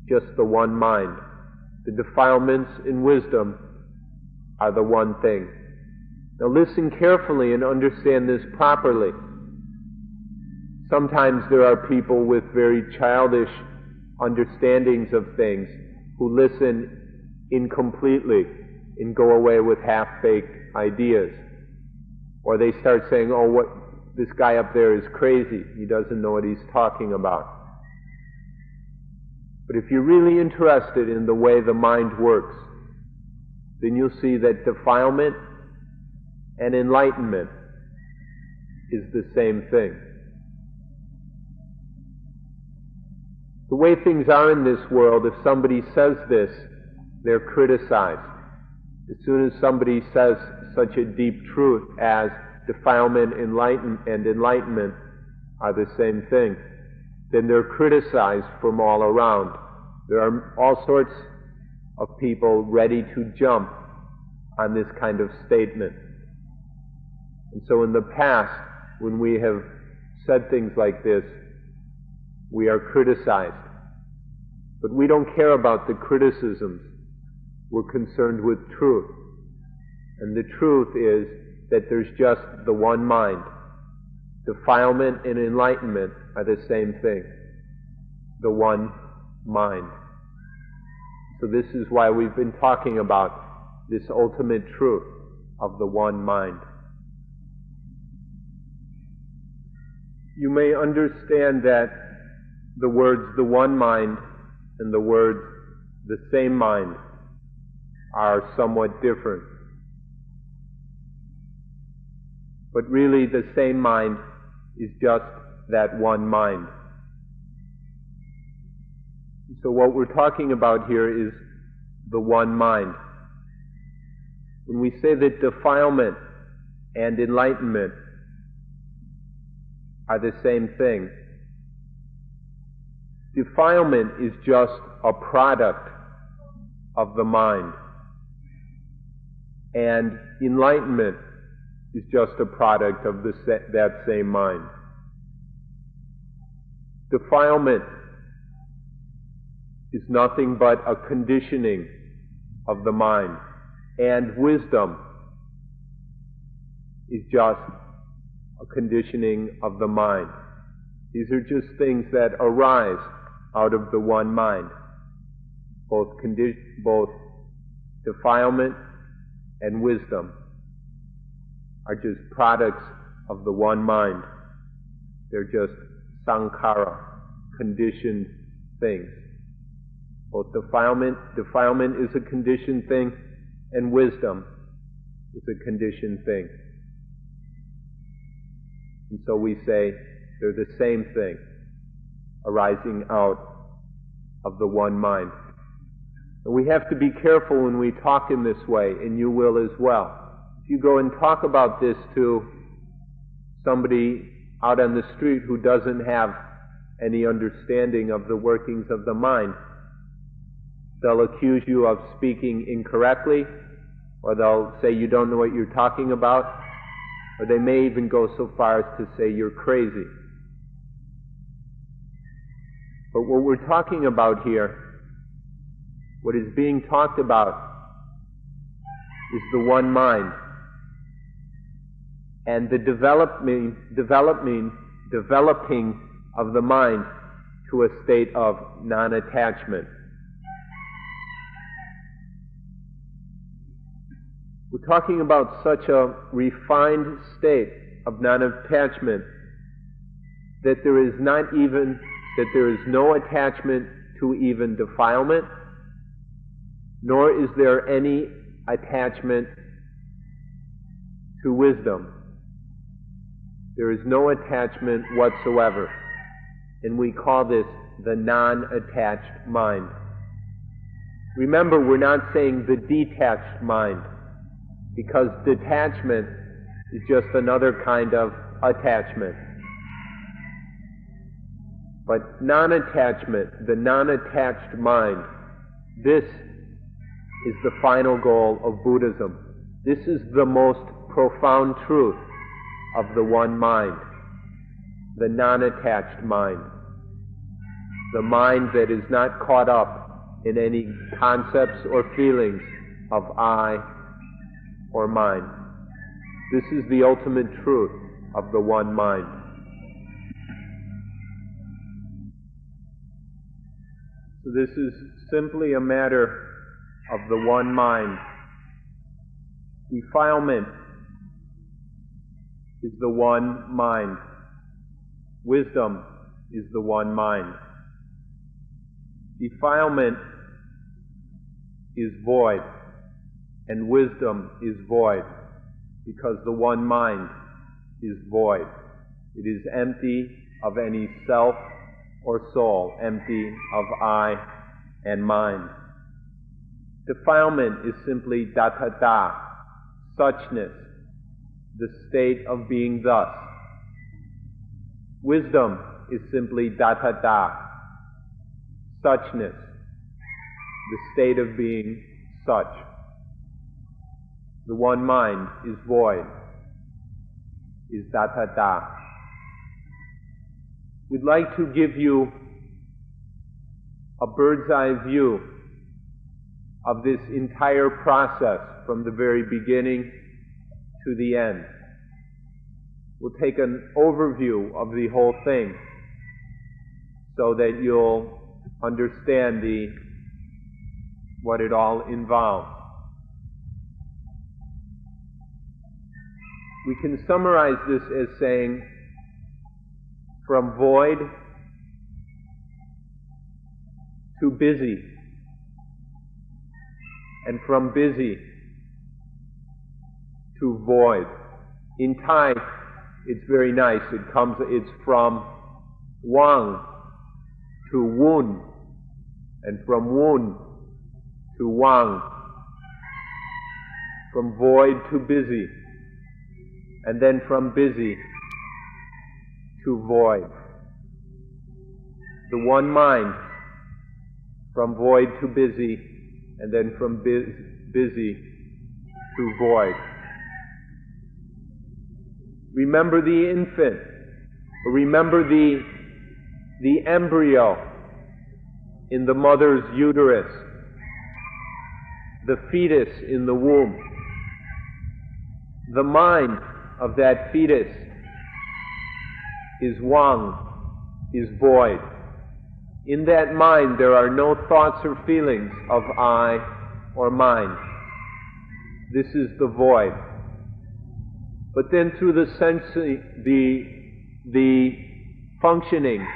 Just the one mind. The defilements and wisdom are the one thing. Now listen carefully and understand this properly. Sometimes there are people with very childish understandings of things who listen incompletely and go away with half-baked ideas. Or they start saying, oh, what this guy up there is crazy. He doesn't know what he's talking about. But if you're really interested in the way the mind works, then you'll see that defilement and enlightenment is the same thing. The way things are in this world, if somebody says this, they're criticized. As soon as somebody says such a deep truth as defilement and enlightenment are the same thing, then they're criticized from all around. There are all sorts of people ready to jump on this kind of statement. And so in the past, when we have said things like this, we are criticized. But we don't care about the criticisms. We're concerned with truth. And the truth is that there's just the one mind. Defilement and enlightenment are the same thing. The one mind. So this is why we've been talking about this ultimate truth of the one mind. You may understand that the words the one mind and the words the same mind are somewhat different. But really the same mind is just that one mind. So what we're talking about here is the one mind. When we say that defilement and enlightenment are the same thing, defilement is just a product of the mind, and enlightenment is just a product of that same mind. Defilement is nothing but a conditioning of the mind, and wisdom is just a conditioning of the mind. These are just things that arise out of the one mind. Both defilement and wisdom are just products of the one mind. They're just sankhara, conditioned things. Both defilement is a conditioned thing, and wisdom is a conditioned thing. And so we say they're the same thing, arising out of the one mind. And we have to be careful when we talk in this way, and you will as well. If you go and talk about this to somebody out on the street who doesn't have any understanding of the workings of the mind, they'll accuse you of speaking incorrectly, or they'll say you don't know what you're talking about, or they may even go so far as to say you're crazy. But what we're talking about here, what is being talked about, is the one mind, and the developing of the mind to a state of non-attachment. We're talking about such a refined state of non-attachment that there is no attachment to even defilement, nor is there any attachment to wisdom. There is no attachment whatsoever, and we call this the non-attached mind. Remember, we're not saying the detached mind, because detachment is just another kind of attachment. But non-attachment, the non-attached mind, this is the final goal of Buddhism. This is the most profound truth of the one mind, the non-attached mind, the mind that is not caught up in any concepts or feelings of I or mine. This is the ultimate truth of the one mind. So this is simply a matter of the one mind. Defilement is the one mind. Wisdom is the one mind. Defilement is void, and wisdom is void, because the one mind is void. It is empty of any self or soul, empty of I and mine. Defilement is simply dathata, suchness, the state of being thus. Wisdom is simply dathata, suchness, the state of being such. The one mind is void. is Dathata. We'd like to give you a bird's eye view of this entire process from the very beginning to the end. We'll take an overview of the whole thing so that you'll understand what it all involves. We can summarize this as saying, from void to busy, and from busy to void. In Thai, it's very nice. It's from Wang to Wun, and from Wun to Wang. From void to busy, and then from busy to void. The one mind, from void to busy, and then from busy to void. Remember the infant, or remember the embryo in the mother's uterus, the fetus in the womb. The mind of that fetus is Wang, is void. In that mind there are no thoughts or feelings of I or mine. This is the void. But then through the functioning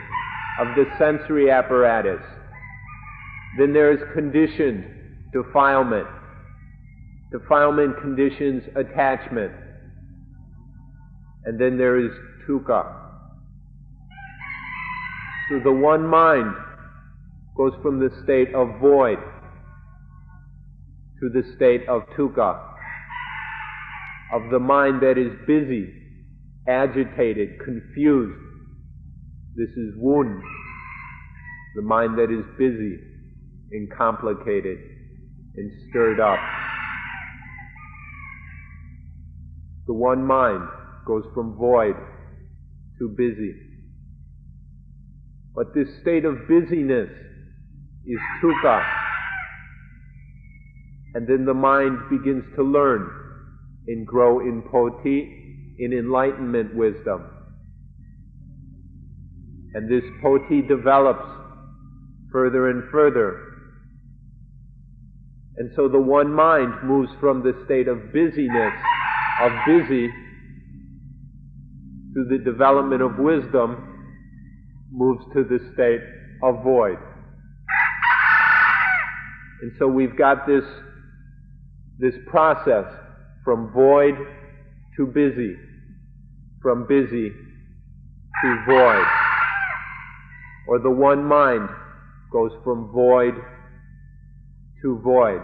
of the sensory apparatus, then there is conditioned defilement. Defilement conditions attachment. And then there is tukka. So the one mind goes from the state of void to the state of tukka, of the mind that is busy, agitated, confused. This is Wun, the mind that is busy and complicated and stirred up. The one mind goes from void to busy. But this state of busyness is tukka. And then the mind begins to learn and grow in poti, in enlightenment wisdom. And this poti develops further and further. And so the one mind moves from the state of busyness, of busy, to the development of wisdom, moves to the state of void. And so we've got this process from void to busy, from busy to void. Or the one mind goes from void to void.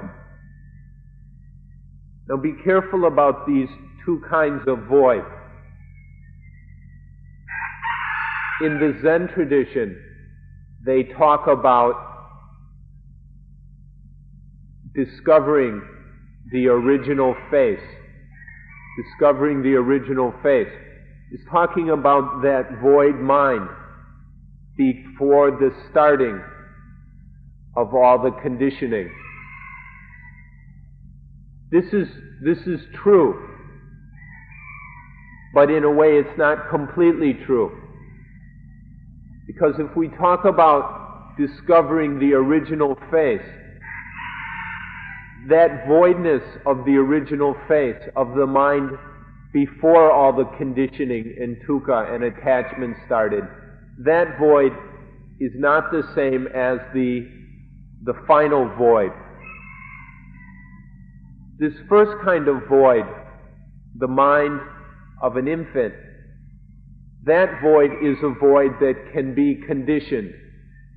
Now be careful about these two kinds of void. In the Zen tradition, they talk about discovering the original face. Discovering the original face is talking about that void mind before the starting of all the conditioning. This is true, but in a way it's not completely true. Because if we talk about discovering the original face, that voidness of the original face of the mind before all the conditioning and tukka and attachment started, that void is not the same as the final void. This first kind of void, the mind of an infant, that void is a void that can be conditioned.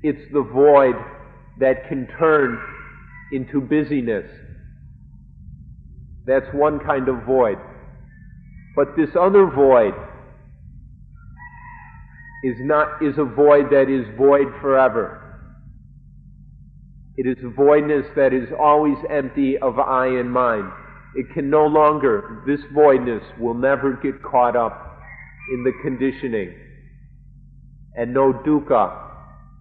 It's the void that can turn into busyness. That's one kind of void. But this other void is a void that is void forever. It is a voidness that is always empty of I and mine. It can no longer, this voidness will never get caught up in the conditioning, and no dukkha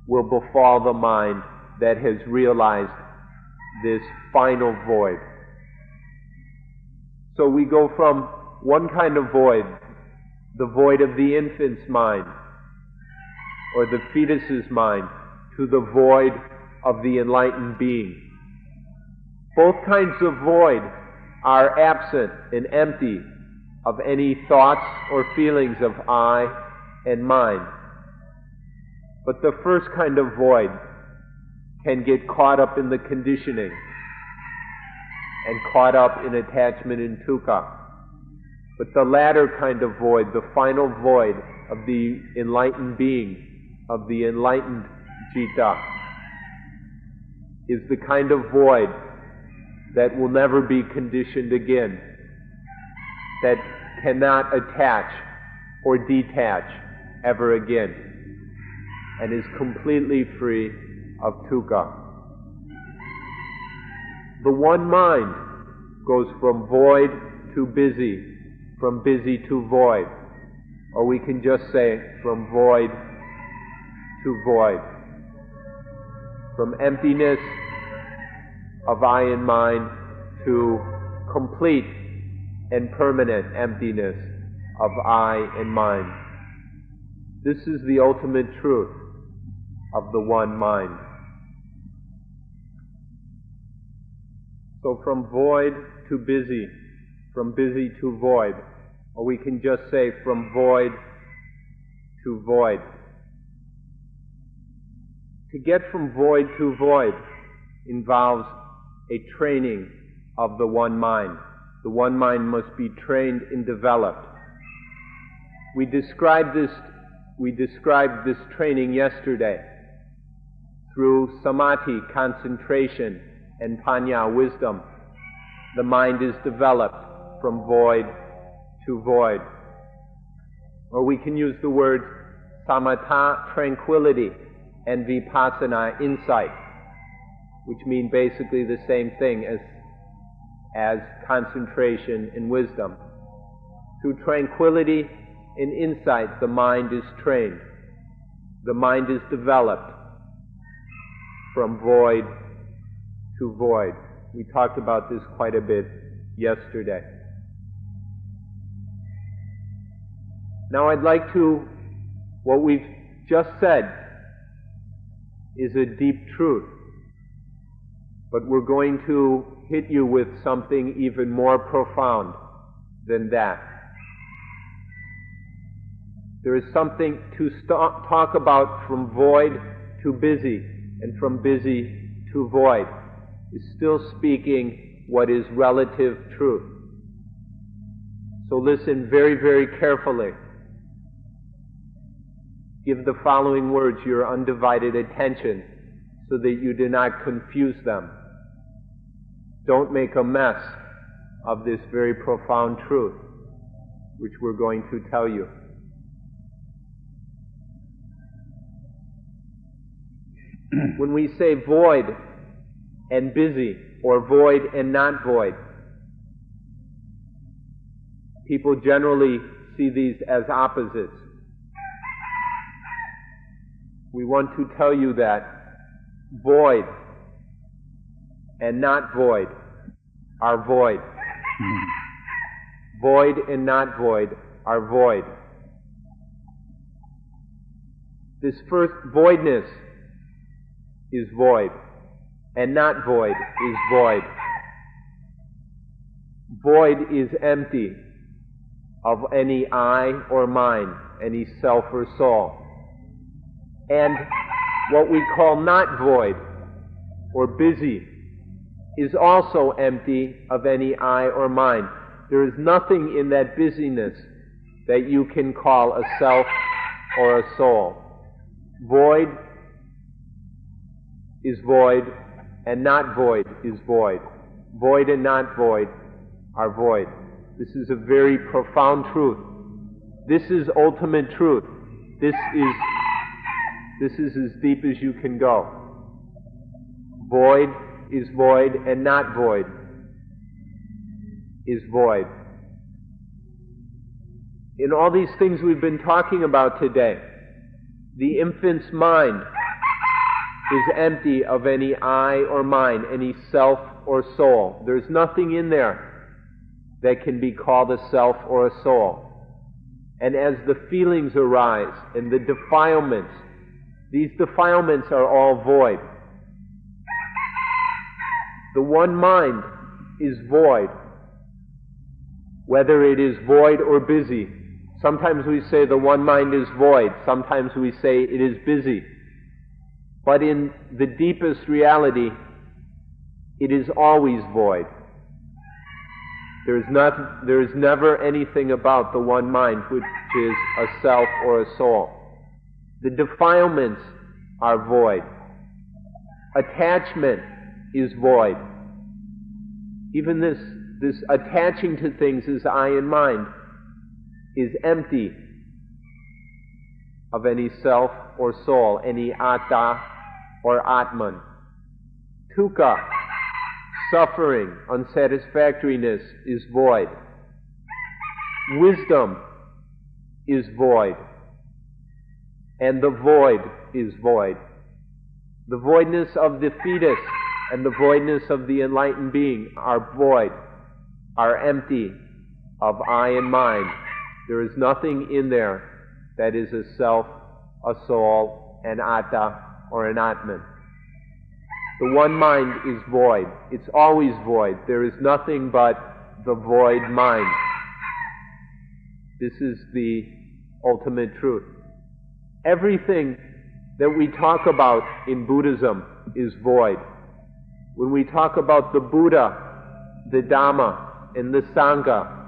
will befall the mind that has realized this final void. So we go from one kind of void, the void of the infant's mind, or the fetus's mind, to the void of the enlightened being. Both kinds of void are absent and empty of any thoughts or feelings of I and mine. But the first kind of void can get caught up in the conditioning and caught up in attachment and dukkha. But the latter kind of void, the final void of the enlightened being, of the enlightened citta, is the kind of void that will never be conditioned again, that cannot attach or detach ever again, and is completely free of dukkha. The one mind goes from void to busy, from busy to void, or we can just say from void to void, from emptiness of I and mind to complete and permanent emptiness of I and mind. This is the ultimate truth of the one mind. So from void to busy, from busy to void, or we can just say from void to void. To get from void to void involves a training of the one mind. The one mind must be trained and developed. We described this training yesterday through samadhi, concentration, and panya, wisdom. The mind is developed from void to void. Or we can use the words samatha, tranquility, and vipassana, insight, which mean basically the same thing as concentration and wisdom. Through tranquility and insight, the mind is trained. The mind is developed from void to void. We talked about this quite a bit yesterday. Now what we've just said is a deep truth, but we're going to hit you with something even more profound than that. There is something to talk about from void to busy, and from busy to void, is still speaking what is relative truth. So listen very, very carefully. Give the following words your undivided attention so that you do not confuse them. Don't make a mess of this very profound truth, which we're going to tell you. When we say void and busy, or void and not void, people generally see these as opposites. We want to tell you that void and not void are void. Void and not void are void. This first voidness is void, and not void is void. Void is empty of any I or mine, any self or soul. And what we call not void, or busy, is also empty of any I or mine. There is nothing in that busyness that you can call a self or a soul. Void is void, and not void is void. Void and not void are void. This is a very profound truth. This is ultimate truth. This is as deep as you can go. Void is void, and not void is void. In all these things we've been talking about today, the infant's mind is empty of any I or mine, any self or soul. There's nothing in there that can be called a self or a soul. And as the feelings arise and the defilements, these defilements are all void. The one mind is void, whether it is void or busy. Sometimes we say the one mind is void, sometimes we say it is busy. But in the deepest reality, it is always void. There is never anything about the one mind which is a self or a soul. The defilements are void. Attachment is void. Even this attaching to things as I and mind is empty of any self or soul, any atta or atman. Dukkha, suffering, unsatisfactoriness is void. Wisdom is void. And the void is void. The voidness of the fetus and the voidness of the enlightened being are void, are empty of I and mind. There is nothing in there that is a self, a soul, an atta, or an atman. The one mind is void. It's always void. There is nothing but the void mind. This is the ultimate truth. Everything that we talk about in Buddhism is void. When we talk about the Buddha, the Dhamma, and the Sangha,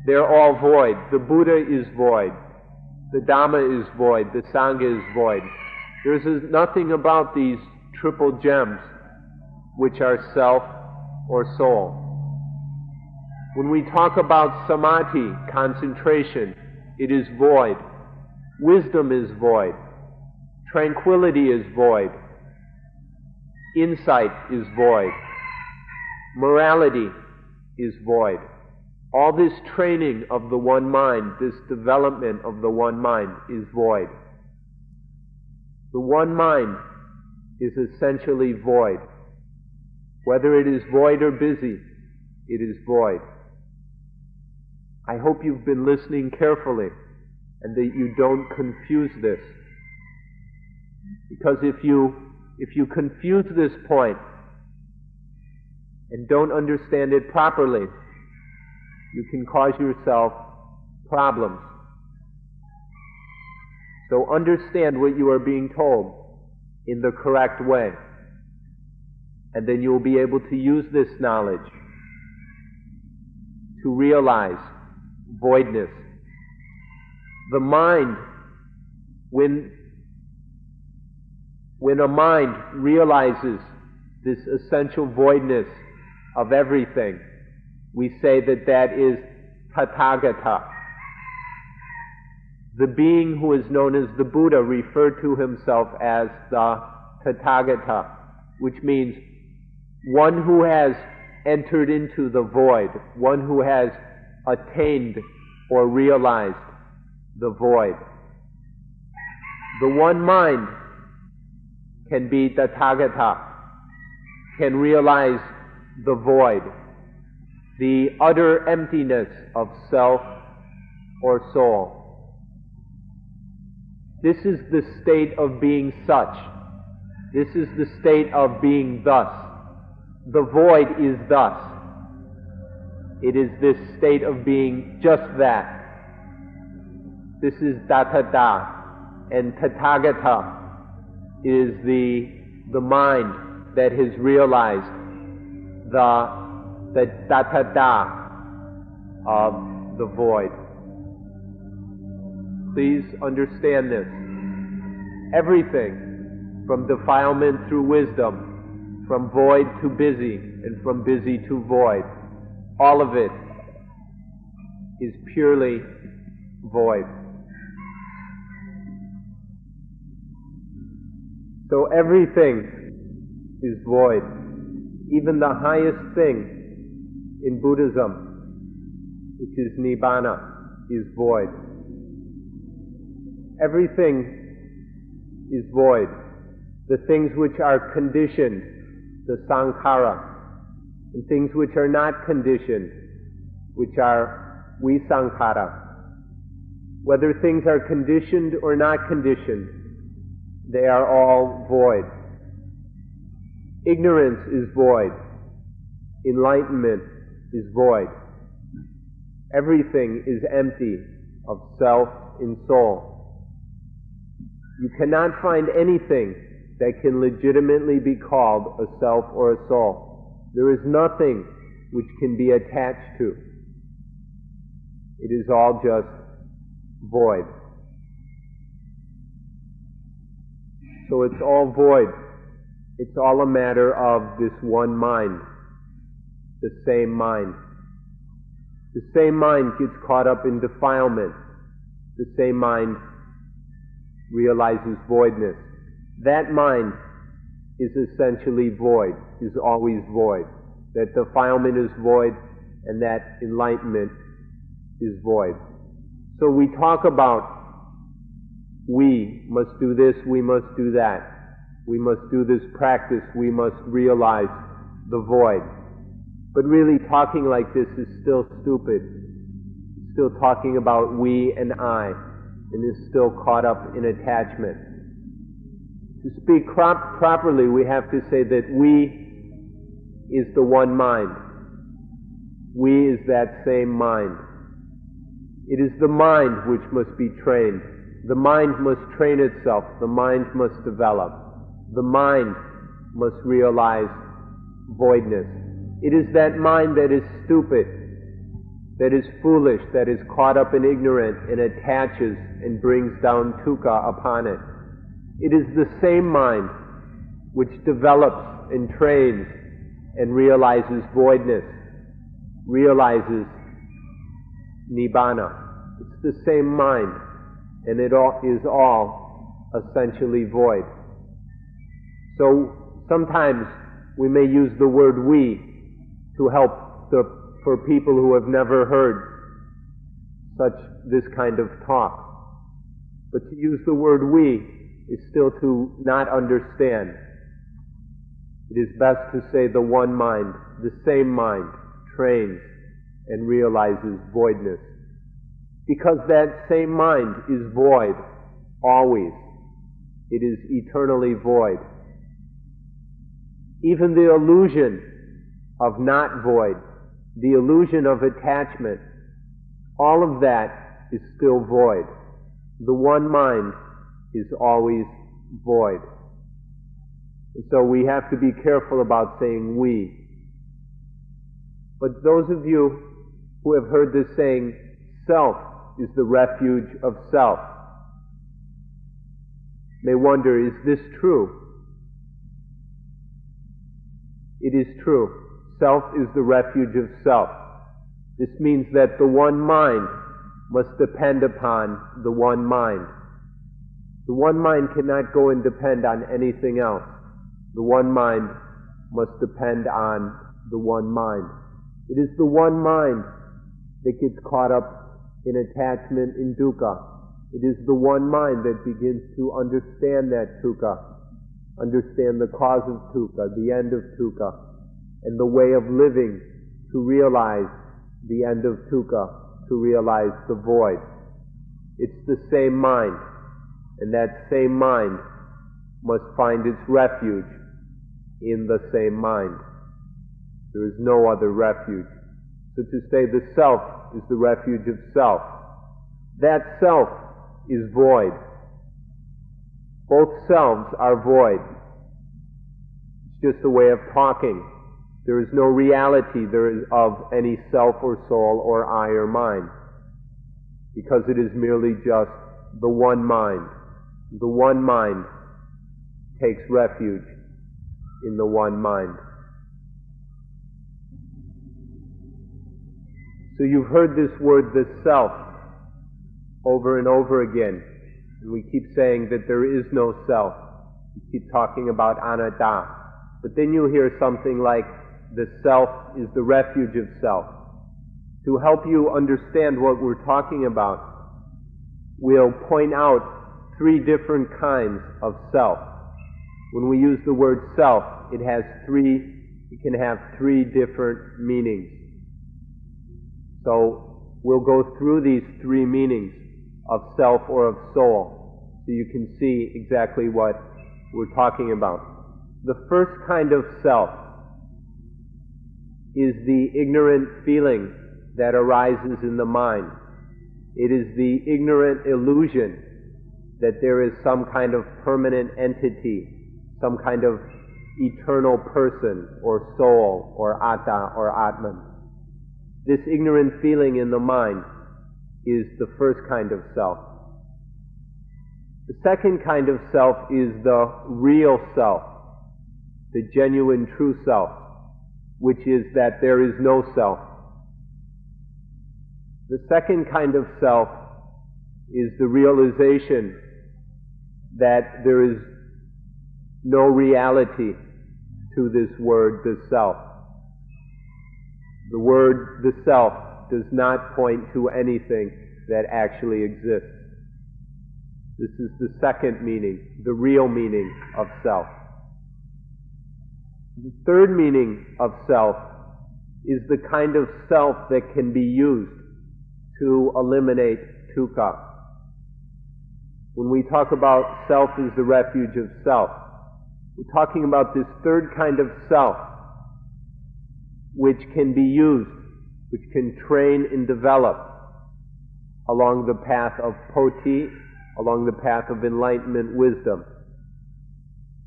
they're all void. The Buddha is void. The Dhamma is void. The Sangha is void. There's nothing about these triple gems which are self or soul. When we talk about samadhi, concentration, it is void. Wisdom is void. Tranquility is void. Insight is void. Morality is void. All this training of the one mind, this development of the one mind is void. The one mind is essentially void. Whether it is void or busy, it is void. I hope you've been listening carefully and that you don't confuse this. Because if you confuse this point and don't understand it properly, you can cause yourself problems. So understand what you are being told in the correct way, and then you will be able to use this knowledge to realize voidness. The mind, when a mind realizes this essential voidness of everything, we say that that is Tathagata. The being who is known as the Buddha referred to himself as the Tathagata, which means one who has entered into the void, one who has attained or realized the void. The one mind can be Tathagata, can realize the void, the utter emptiness of self or soul. This is the state of being such. This is the state of being thus. The void is thus. It is this state of being just that. This is Datada, and Tathagata is the mind that has realized the Datada of the void. Please understand this. Everything from defilement through wisdom, from void to busy, and from busy to void, all of it is purely void. So everything is void. Even the highest thing in Buddhism which is nibbana, is void. Everything is void. The things which are conditioned, the sankhara, and things which are not conditioned, which are visankhara. Whether things are conditioned or not conditioned, they are all void. Ignorance is void. Enlightenment is void. Everything is empty of self and soul. You cannot find anything that can legitimately be called a self or a soul. There is nothing which can be attached to. It is all just void. So it's all void. It's all a matter of this one mind, the same mind. The same mind gets caught up in defilement. The same mind realizes voidness. That mind is essentially void, is always void. That defilement is void, and that enlightenment is void. So we talk about we must do this, we must do that. We must do this practice, we must realize the void. But really talking like this is still stupid. It's still talking about we and I, and is still caught up in attachment. To speak properly, we have to say that we is the one mind. We is that same mind. It is the mind which must be trained. The mind must train itself. The mind must develop. The mind must realize voidness. It is that mind that is stupid, that is foolish, that is caught up in ignorance and attaches and brings down dukkha upon it. It is the same mind which develops and trains and realizes voidness, realizes nibbana. It's the same mind, and it all is all essentially void. So sometimes we may use the word we to help for people who have never heard this kind of talk. But to use the word we is still to not understand. It is best to say the one mind, the same mind, trains and realizes voidness. Because that same mind is void, always. It is eternally void. Even the illusion of not void, the illusion of attachment, all of that is still void. The one mind is always void. And so we have to be careful about saying we. But those of you who have heard this saying, self is the refuge of self, may wonder, is this true? It is true. Self is the refuge of self. This means that the one mind must depend upon the one mind. The one mind cannot go and depend on anything else. The one mind must depend on the one mind. It is the one mind that gets caught up in attachment in dukkha. It is the one mind that begins to understand that dukkha, understand the cause of dukkha, the end of dukkha, and the way of living to realize the end of dukkha, to realize the void. It's the same mind, and that same mind must find its refuge in the same mind. There is no other refuge. So to say the self is the refuge of self, that self is void. Both selves are void. It's just a way of talking. There is no reality of any self or soul or I or mind, because it is merely just the one mind. The one mind takes refuge in the one mind. So you've heard this word, the self, over and over again. And we keep saying that there is no self. We keep talking about anatta. But then you hear something like, the self is the refuge of self. To help you understand what we're talking about, we'll point out three different kinds of self. When we use the word self, it can have three different meanings. So we'll go through these three meanings of self or of soul so you can see exactly what we're talking about. The first kind of self is the ignorant feeling that arises in the mind. It is the ignorant illusion that there is some kind of permanent entity, some kind of eternal person or soul or atta or atman. This ignorant feeling in the mind is the first kind of self. The second kind of self is the real self, the genuine true self, which is that there is no self. The second kind of self is the realization that there is no reality to this word, the self. The word, the self, does not point to anything that actually exists. This is the second meaning, the real meaning of self. The third meaning of self is the kind of self that can be used to eliminate dukkha. When we talk about self as the refuge of self, we're talking about this third kind of self which can be used, which can train and develop along the path of poti, along the path of enlightenment wisdom.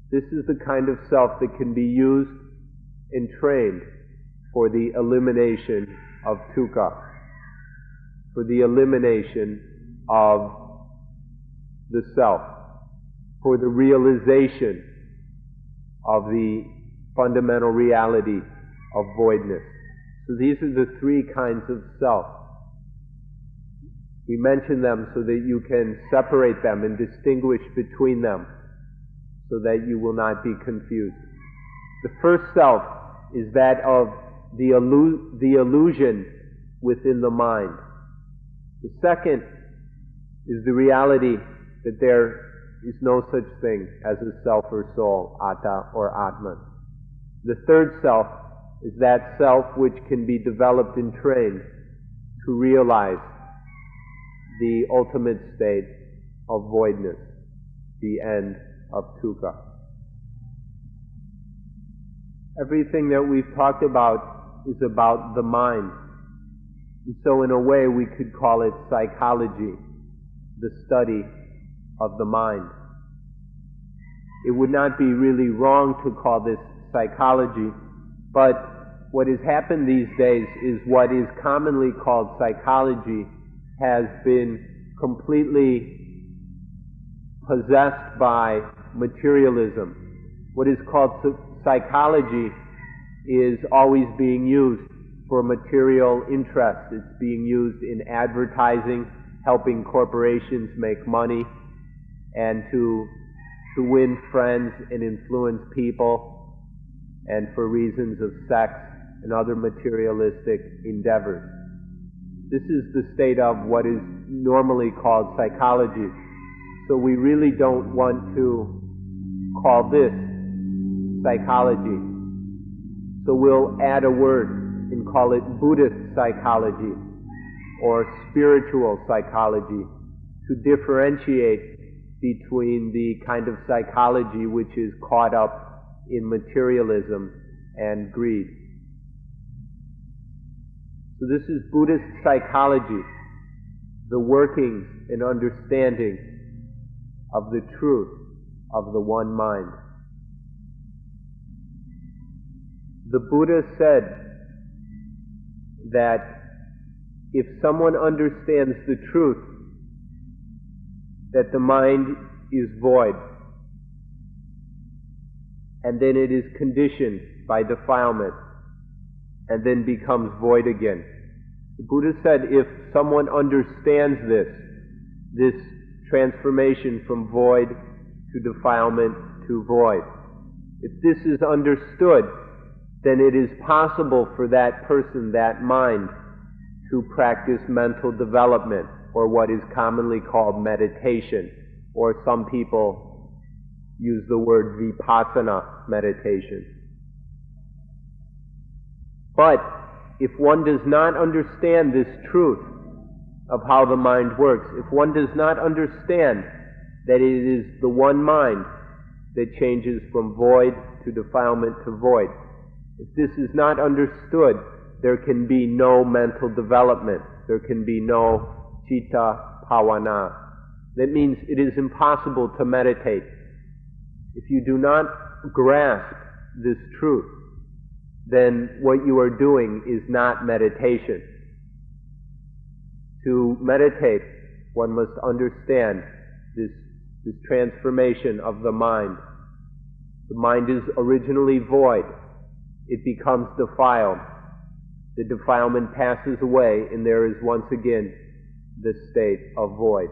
This is the kind of self that can be used and trained for the elimination of dukkha, for the elimination of the self, for the realization of the fundamental reality of voidness. So these are the three kinds of self. We mention them so that you can separate them and distinguish between them so that you will not be confused. The first self is that of the illusion within the mind. The second is the reality that there is no such thing as a self or soul, atta or atman. The third self is that self which can be developed and trained to realize the ultimate state of voidness, the end of dukkha. Everything that we've talked about is about the mind. And so in a way we could call it psychology, the study of the mind. It would not be really wrong to call this psychology, but what has happened these days is what is commonly called psychology has been completely possessed by materialism. What is called psychology is always being used for material interests. It's being used in advertising, helping corporations make money, and to win friends and influence people, and for reasons of sex and other materialistic endeavors. This is the state of what is normally called psychology. So we really don't want to call this psychology. So we'll add a word and call it Buddhist psychology or spiritual psychology to differentiate between the kind of psychology which is caught up in materialism and greed. So this is Buddhist psychology, the workings and understanding of the truth of the one mind. The Buddha said that if someone understands the truth, that the mind is void, and then it is conditioned by defilement, and then becomes void again. The Buddha said if someone understands this transformation from void to defilement to void, if this is understood, then it is possible for that person, that mind, to practice mental development, or what is commonly called meditation, or some people use the word vipassana meditation. But if one does not understand this truth of how the mind works, if one does not understand that it is the one mind that changes from void to defilement to void, if this is not understood, there can be no mental development. There can be no citta bhavana. That means it is impossible to meditate. If you do not grasp this truth, then what you are doing is not meditation. To meditate, one must understand this transformation of the mind. The mind is originally void. It becomes defiled. The defilement passes away, and there is once again the state of void.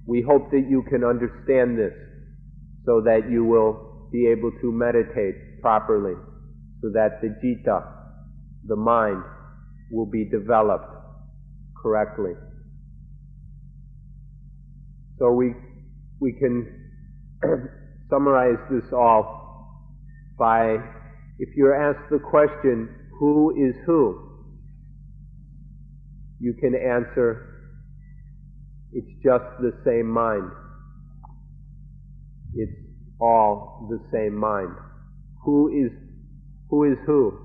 We hope that you can understand this so that you will be able to meditate properly, so that the citta, the mind, will be developed correctly. So we can summarize this all by, if you're asked the question, who is who? You can answer, it's just the same mind. It's all the same mind. Who is who?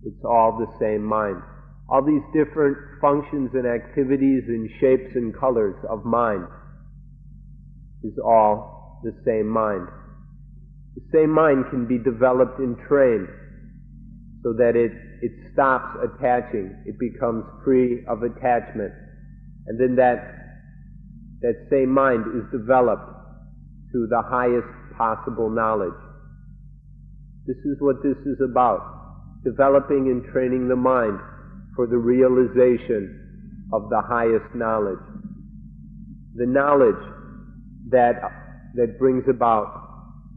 It's all the same mind. All these different functions and activities and shapes and colors of mind is all the same mind. The same mind can be developed and trained so that it stops attaching. It becomes free of attachment. And then that same mind is developed to the highest possible knowledge. This is what this is about, developing and training the mind for the realization of the highest knowledge. The knowledge that brings about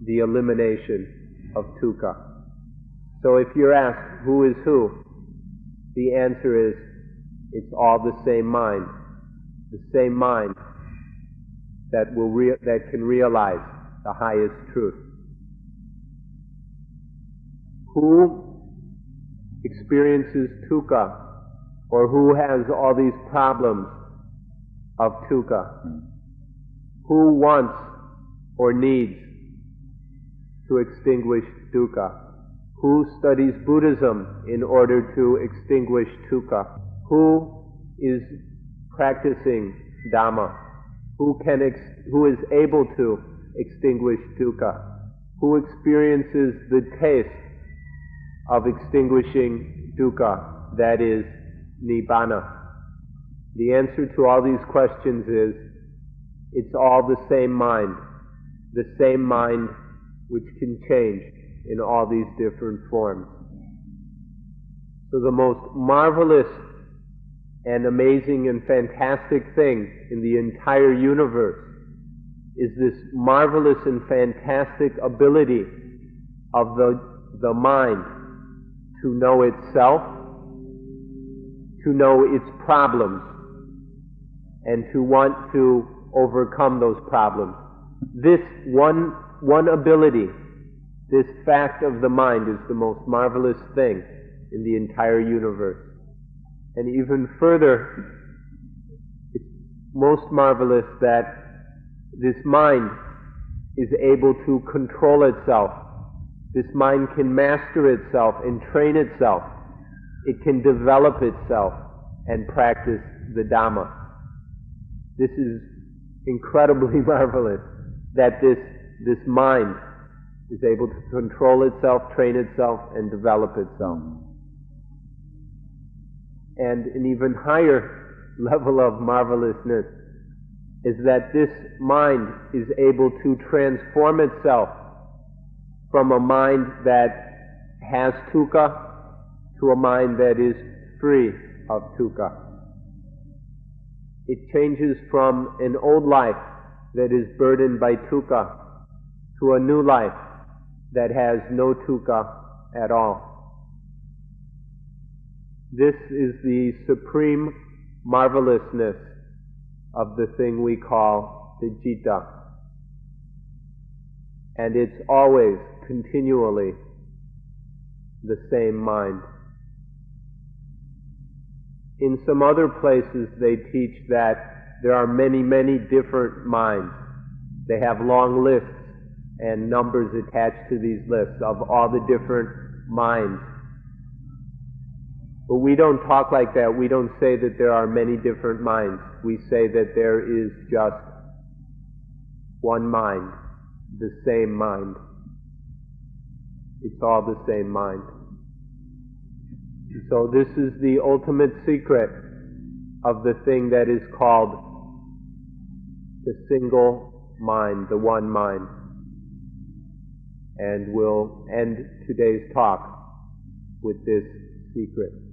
the elimination of dukkha. So if you're asked, who is who? The answer is, it's all the same mind. The same mind that can realize the highest truth. Who experiences dukkha, or who has all these problems of dukkha? Who wants or needs to extinguish dukkha? Who studies Buddhism in order to extinguish dukkha? Who is practicing Dhamma? Who is able to extinguish dukkha? Who experiences the taste of extinguishing dukkha, that is, nibbana? The answer to all these questions is, it's all the same mind which can change in all these different forms. So the most marvelous and amazing and fantastic thing in the entire universe is this marvelous and fantastic ability of the mind to know itself, to know its problems, and to want to overcome those problems. This one ability, this fact of the mind, is the most marvelous thing in the entire universe. And even further, it's most marvelous that this mind is able to control itself. This mind can master itself and train itself. It can develop itself and practice the Dhamma. This is incredibly marvelous, that this mind is able to control itself, train itself, and develop itself. And an even higher level of marvelousness is that this mind is able to transform itself from a mind that has dukkha to a mind that is free of dukkha. It changes from an old life that is burdened by dukkha to a new life that has no dukkha at all. This is the supreme marvelousness of the thing we call the citta. And it's always, continually, the same mind. In some other places they teach that there are many, many different minds. They have long lists and numbers attached to these lists of all the different minds. But we don't talk like that. We don't say that there are many different minds. We say that there is just one mind, the same mind. It's all the same mind. So this is the ultimate secret of the thing that is called the single mind, the one mind. And we'll end today's talk with this secret.